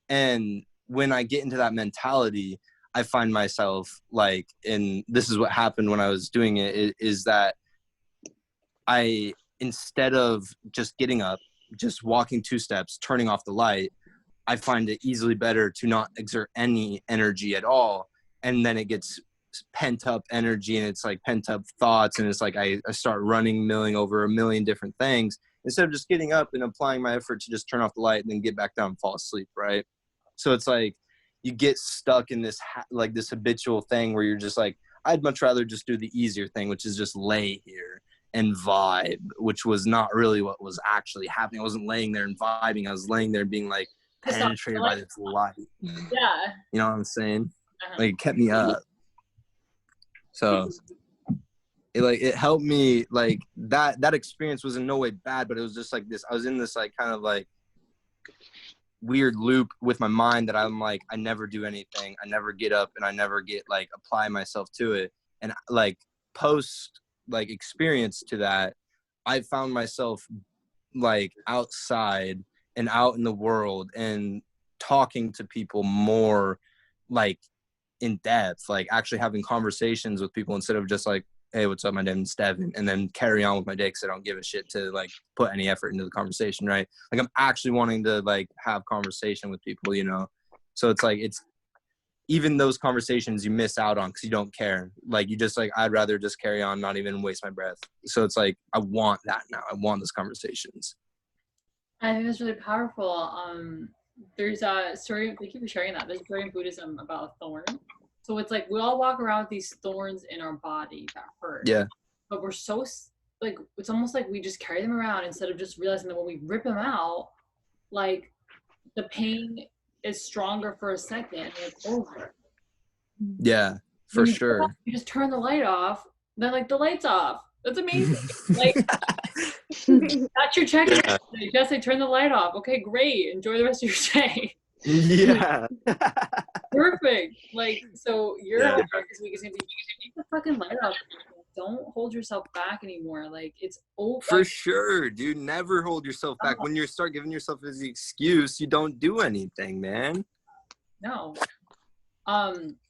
And when I get into that mentality, I find myself like, and this is what happened when I was doing it, is that I instead of just getting up, just walking 2 steps, turning off the light, I find it easily better to not exert any energy at all. And then it gets pent up energy, and it's like pent up thoughts. And it's like I start milling over a million different things instead of just getting up and applying my effort to just turn off the light and then get back down and fall asleep. Right. So it's like you get stuck in this like this habitual thing where you're just like, I'd much rather just do the easier thing, which is just lay here and vibe, which was not really what was actually happening. I wasn't laying there and vibing. I was laying there being like penetrated by this light. Yeah. You know what I'm saying? Like it kept me up. So it helped me. Like that experience was in no way bad, but it was just like this. I was in this like kind of like weird loop with my mind that I'm like, I never do anything. I never get up and I never get like apply myself to it. And like post like experience to that, I found myself like outside and out in the world and talking to people more like in depth, like actually having conversations with people instead of just like, hey, what's up, my name's Devin, and then carry on with my day because I don't give a shit to like put any effort into the conversation, right? Like I'm actually wanting to like have conversation with people, you know? So it's like, it's even those conversations you miss out on because you don't care. Like you just like, I'd rather just carry on, not even waste my breath. So it's like, I want that now. I want those conversations. I think that's really powerful. There's a story, thank you for sharing that. There's a story in Buddhism about a thorn. So it's like we all walk around with these thorns in our body that hurt. Yeah. But we're so, like, it's almost like we just carry them around instead of just realizing that when we rip them out, like, the pain is stronger for a second and it's over. Yeah, for sure. You just turn the light off, then, like, the light's off. That's amazing. Like, that's your check-in. Yeah. Just say, turn the light off. Okay, great. Enjoy the rest of your day. Yeah. Perfect. Like, so your Yeah. homework this week is gonna be keep the fucking light off. Don't hold yourself back anymore. Like, it's over. For sure, dude. Never hold yourself back. When you start giving yourself as the excuse, you don't do anything, man. No.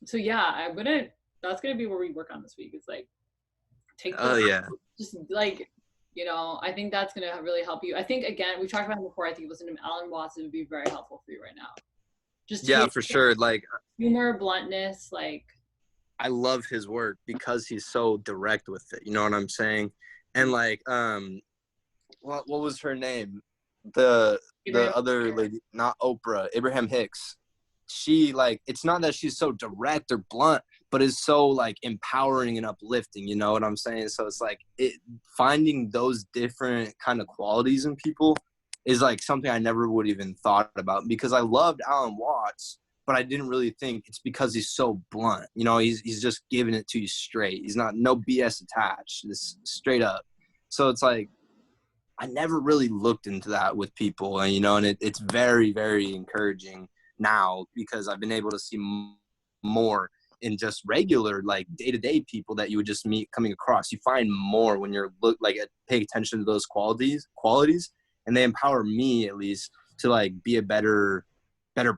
So yeah, that's gonna be where we work on this week. It's like take just like, you know, I think that's gonna really help you. I think again, we talked about it before, I think listening to Alan Watson would be very helpful for you right now. Just for sure. Like humor, bluntness, like I love his work because he's so direct with it. You know what I'm saying? And like, what was her name? The other lady, not Oprah, Abraham Hicks. She like, it's not that she's so direct or blunt, but is so like empowering and uplifting. You know what I'm saying? So it's like finding those different kind of qualities in people is like something I never would even thought about because I loved Alan Watts, but I didn't really think it's because he's so blunt. You know, he's just giving it to you straight. He's not no BS attached. This straight up. So it's like I never really looked into that with people, and you know, and it's very, very encouraging now because I've been able to see more in just regular like day-to-day people that you would just meet coming across. You find more when you're paying attention to those qualities, and they empower me at least to like be a better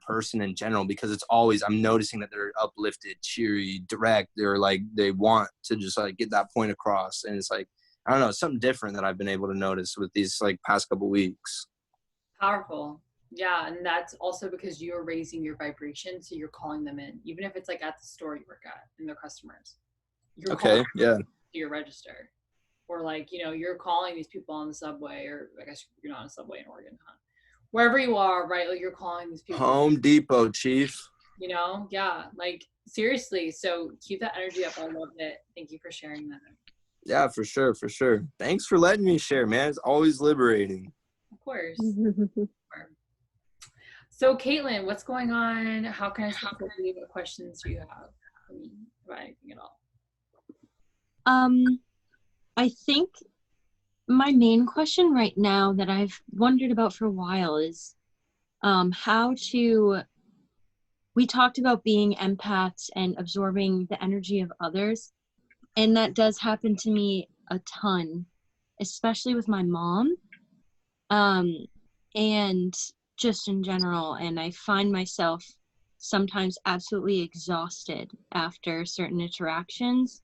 person in general because it's always I'm noticing that they're uplifted, cheery, direct. They're like they want to just like get that point across, and it's like I don't know, it's something different that I've been able to notice with these like past couple weeks. Powerful. Yeah, and that's also because you're raising your vibration, so you're calling them in, even if it's like at the store you work at and their customers. You're calling to your register, or like, you know, you're calling these people on the subway, or I guess you're not on a subway in Oregon, huh? Wherever you are, right? Like you're calling these people. Home Depot, chief. You know, yeah, like seriously. So keep that energy up. I love it. Thank you for sharing that. Yeah, for sure, for sure. Thanks for letting me share, man. It's always liberating. Of course. So, Caitlin, what's going on? How can I support you? What questions do you have for me about anything at all? I think my main question right now that I've wondered about for a while is we talked about being empaths and absorbing the energy of others. And that does happen to me a ton, especially with my mom. And just in general, and I find myself sometimes absolutely exhausted after certain interactions.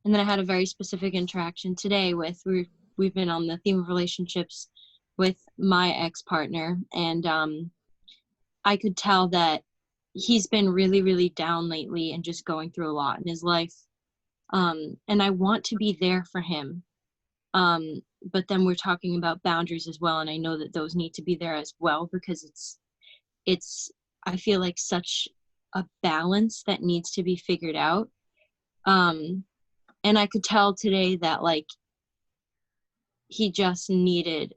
And then I had a very specific interaction today with, we've been on the theme of relationships with my ex-partner, and I could tell that he's been really, really down lately and just going through a lot in his life. And I want to be there for him. But then we're talking about boundaries as well, and I know that those need to be there as well, because it's I feel like such a balance that needs to be figured out. And I could tell today that like he just needed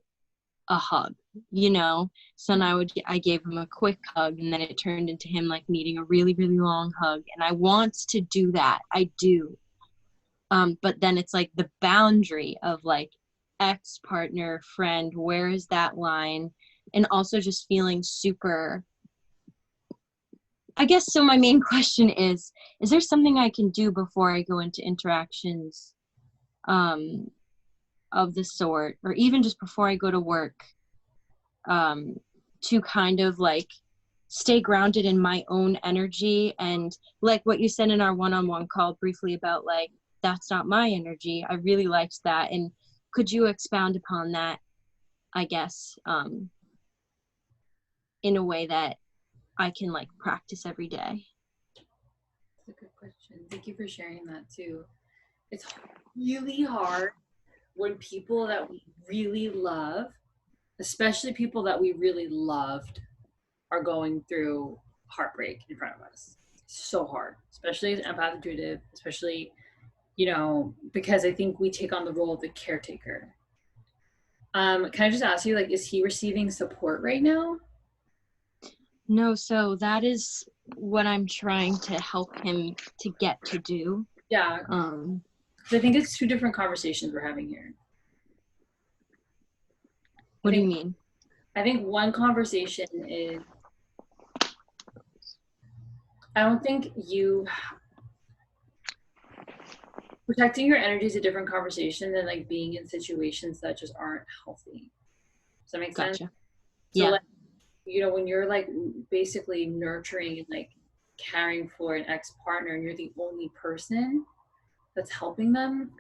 a hug, you know? So now I gave him a quick hug, and then it turned into him like needing a really, really long hug. And I want to do that. I do. But then it's like the boundary of like ex-partner, friend, where is that line? And also just feeling super, I guess, so my main question is there something I can do before I go into interactions of the sort, or even just before I go to work, to kind of like stay grounded in my own energy? And like what you said in our one-on-one call briefly about like, that's not my energy. I really liked that. And could you expound upon that, I guess, in a way that I can like practice every day? That's a good question. Thank you for sharing that too. It's really hard when people that we really love, especially people that we really loved, are going through heartbreak in front of us. It's so hard, especially as empath intuitive, especially, you know, because I think we take on the role of the caretaker. Can I just ask you, like, is he receiving support right now? No, so that is what I'm trying to help him to get to do. Yeah. I think it's two different conversations we're having here. What do you mean? I think one conversation is, I don't think protecting your energy is a different conversation than like being in situations that just aren't healthy. Does that make sense? Gotcha. So Yeah. like, you know, when you're like basically nurturing and like caring for an ex-partner and you're the only person that's helping them,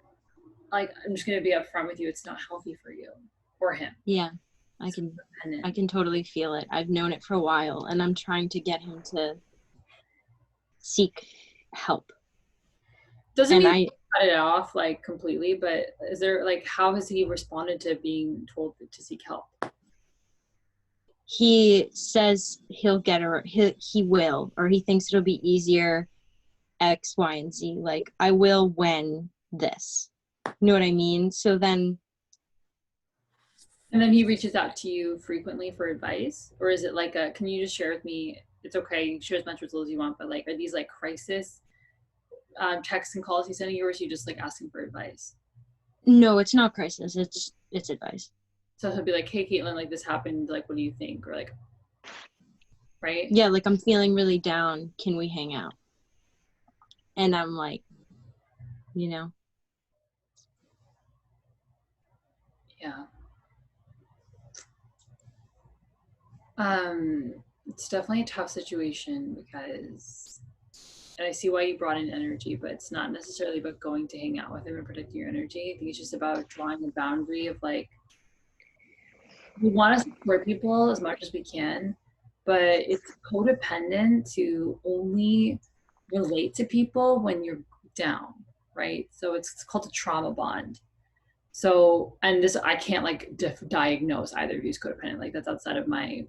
like, I'm just going to be upfront with you, it's not healthy for you or him. Yeah, I can totally feel it. I've known it for a while, and I'm trying to get him to seek help. Doesn't mean cut it off like completely, but is there like, how has he responded to being told to seek help? He says he'll get her, he will, or he thinks it'll be easier X, Y, and Z. Like, I will when this. You know what I mean? So then. And then he reaches out to you frequently for advice? Or is it like can you just share with me, it's okay, you can share as much or as little as you want, but like, are these like crisis texts and calls he's sending you, or is he just like asking for advice? No, it's not crisis. It's advice. So he'll be like, hey, Caitlin, like this happened. Like, what do you think? Or like, right? Yeah, like I'm feeling really down. Can we hang out? And I'm like, you know. Yeah. It's definitely a tough situation because, and I see why you brought in energy, but it's not necessarily about going to hang out with him and protecting your energy. I think it's just about drawing a boundary of like, we want to support people as much as we can, but it's codependent to only relate to people when you're down, right? So it's called a trauma bond. So, and this, I can't like diagnose either of you as codependent, like that's outside of my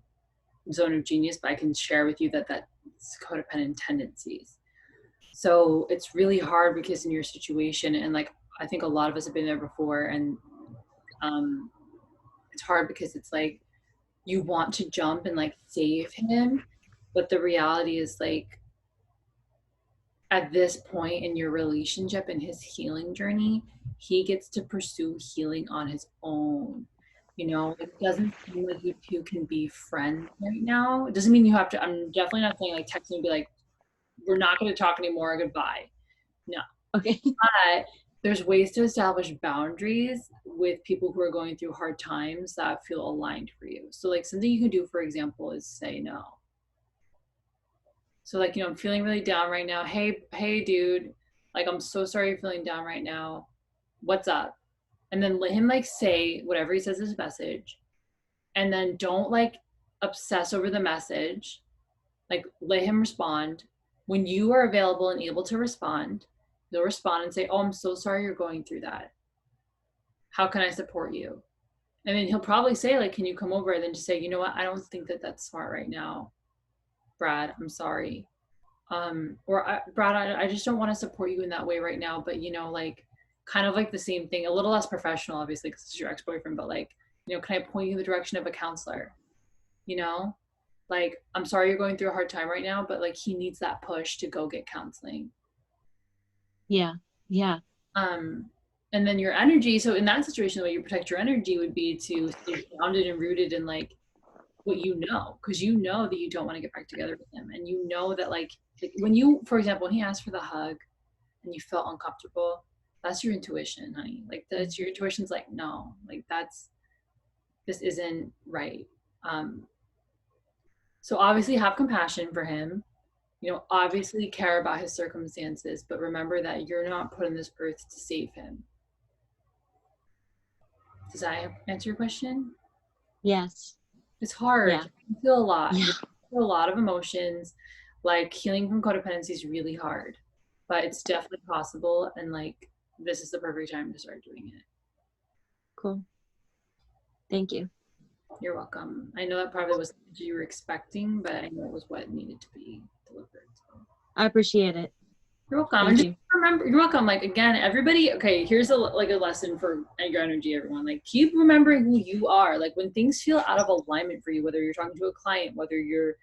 zone of genius, but I can share with you that that's codependent tendencies. So it's really hard because in your situation, and like, I think a lot of us have been there before, and it's hard because it's like, you want to jump and like save him, but the reality is like, at this point in your relationship and his healing journey, he gets to pursue healing on his own. You know, it doesn't seem like you two can be friends right now. It doesn't mean you have to. I'm definitely not saying like text and be like, we're not going to talk anymore, goodbye. No. Okay. But there's ways to establish boundaries with people who are going through hard times that feel aligned for you. So like something you can do, for example, is say no. So like, you know, I'm feeling really down right now. Hey dude, Like, I'm so sorry you're feeling down right now. What's up? And then let him like say whatever he says is his message. And then don't like obsess over the message. Like, let him respond. When you are available and able to respond, you'll respond and say, oh, I'm so sorry you're going through that. How can I support you? And then he'll probably say, like, can you come over? And then just say, you know what? I don't think that that's smart right now, Brad. I'm sorry. Brad, I just don't want to support you in that way right now. But, you know, like, kind of like the same thing, a little less professional, obviously, because it's your ex-boyfriend. But like, you know, can I point you in the direction of a counselor? You know, like, I'm sorry you're going through a hard time right now, but like, he needs that push to go get counseling. Yeah. And then your energy. So in that situation, the way you protect your energy would be to stay grounded and rooted in like what you know, because you know that you don't want to get back together with him, and you know that like when you, for example, when he asked for the hug and you felt uncomfortable, that's your intuition, honey. Like, that's your intuition's like, no, like, this isn't right. So obviously have compassion for him, you know, obviously care about his circumstances, but remember that you're not put on this earth to save him. Does that answer your question? Yes. It's hard. Yeah. You feel a lot. Yeah. You feel a lot of emotions. Like, healing from codependency is really hard, but it's definitely possible. And like, this is the perfect time to start doing it. Cool. Thank you. You're welcome. I know that probably wasn't what you were expecting, but I know it was what needed to be delivered. So. I appreciate it. You're welcome. Thank And you. just remember, you're welcome. Like, again, everybody, okay, here's a lesson for your energy, everyone. Like, keep remembering who you are. Like, when things feel out of alignment for you, whether you're talking to a client, whether you're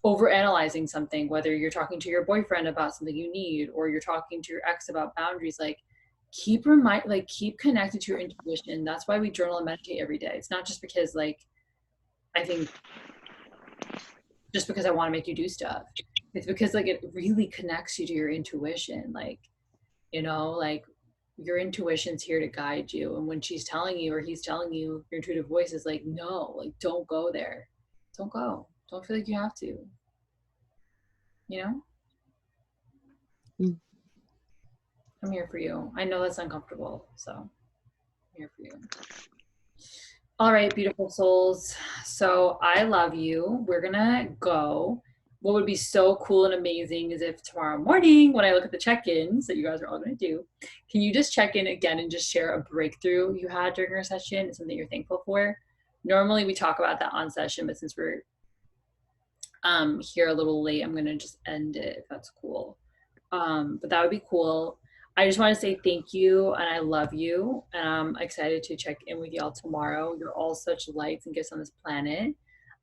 over analyzing something, whether you're talking to your boyfriend about something you need, or you're talking to your ex about boundaries, like, keep connected to your intuition. That's why we journal and meditate every day. It's not just because, like, I think just because I want to make you do stuff. It's because like it really connects you to your intuition. Like, you know, like, your intuition's here to guide you. And when she's telling you or he's telling you, your intuitive voice is like, no, like, don't go there. Don't go. Don't feel like you have to. You know? I'm here for you. I know that's uncomfortable, so I'm here for you. All right, beautiful souls. So I love you. We're gonna go. What would be so cool and amazing is if tomorrow morning, when I look at the check-ins that you guys are all gonna do, can you just check in again and just share a breakthrough you had during our session, something you're thankful for? Normally we talk about that on session, but since we're here a little late, I'm gonna just end it if that's cool. But that would be cool. I just want to say thank you and I love you. And I'm excited to check in with y'all tomorrow. You're all such lights and gifts on this planet.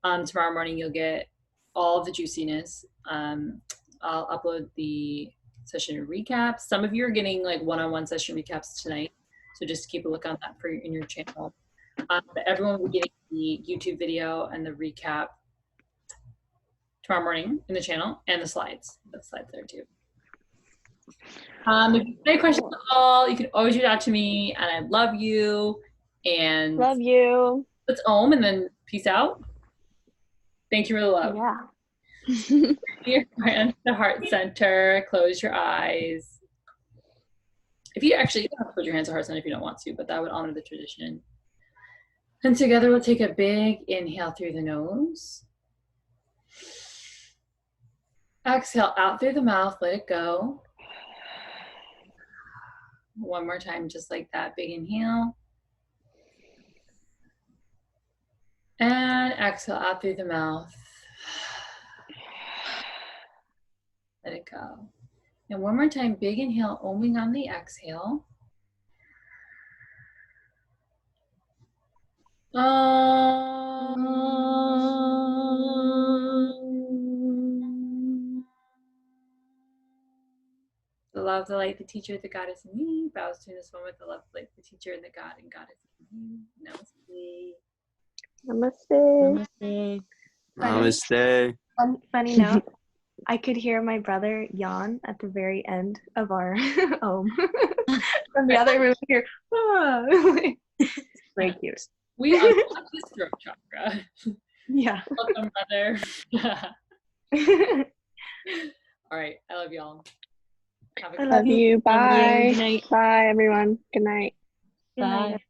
Tomorrow morning you'll get all of the juiciness. I'll upload the session recaps. Some of you are getting like one-on-one session recaps tonight, so just keep a look on that in your channel. But everyone will be getting the YouTube video and the recap tomorrow morning in the channel, and the slides. The slides there too. If you have any questions at all, you can always reach out to me, and I love you. And love you. let's Om and then peace out. Thank you for the love. Yeah. Your hand, the heart center. Close your eyes. If you actually, you don't have to put your hands to heart center if you don't want to, but that would honor the tradition. And together we'll take a big inhale through the nose. Exhale out through the mouth, let it go. One more time, just like that, big inhale. And exhale out through the mouth. Let it go. And one more time, big inhale, oming on the exhale. The love, the light, the teacher, the goddess in me bows to this moment. The love, the light, the teacher, and the God and goddess in me. Namaste. Namaste. Namaste. Funny note, I could hear my brother yawn at the very end of our Om. From the other room here. Ah. Very cute. We unlocked this throat chakra. Yeah. Welcome, brother. All right, I love y'all. Have a I good love Love you. Love you. Bye. Good night. Bye, everyone. Good night. Good night. Bye.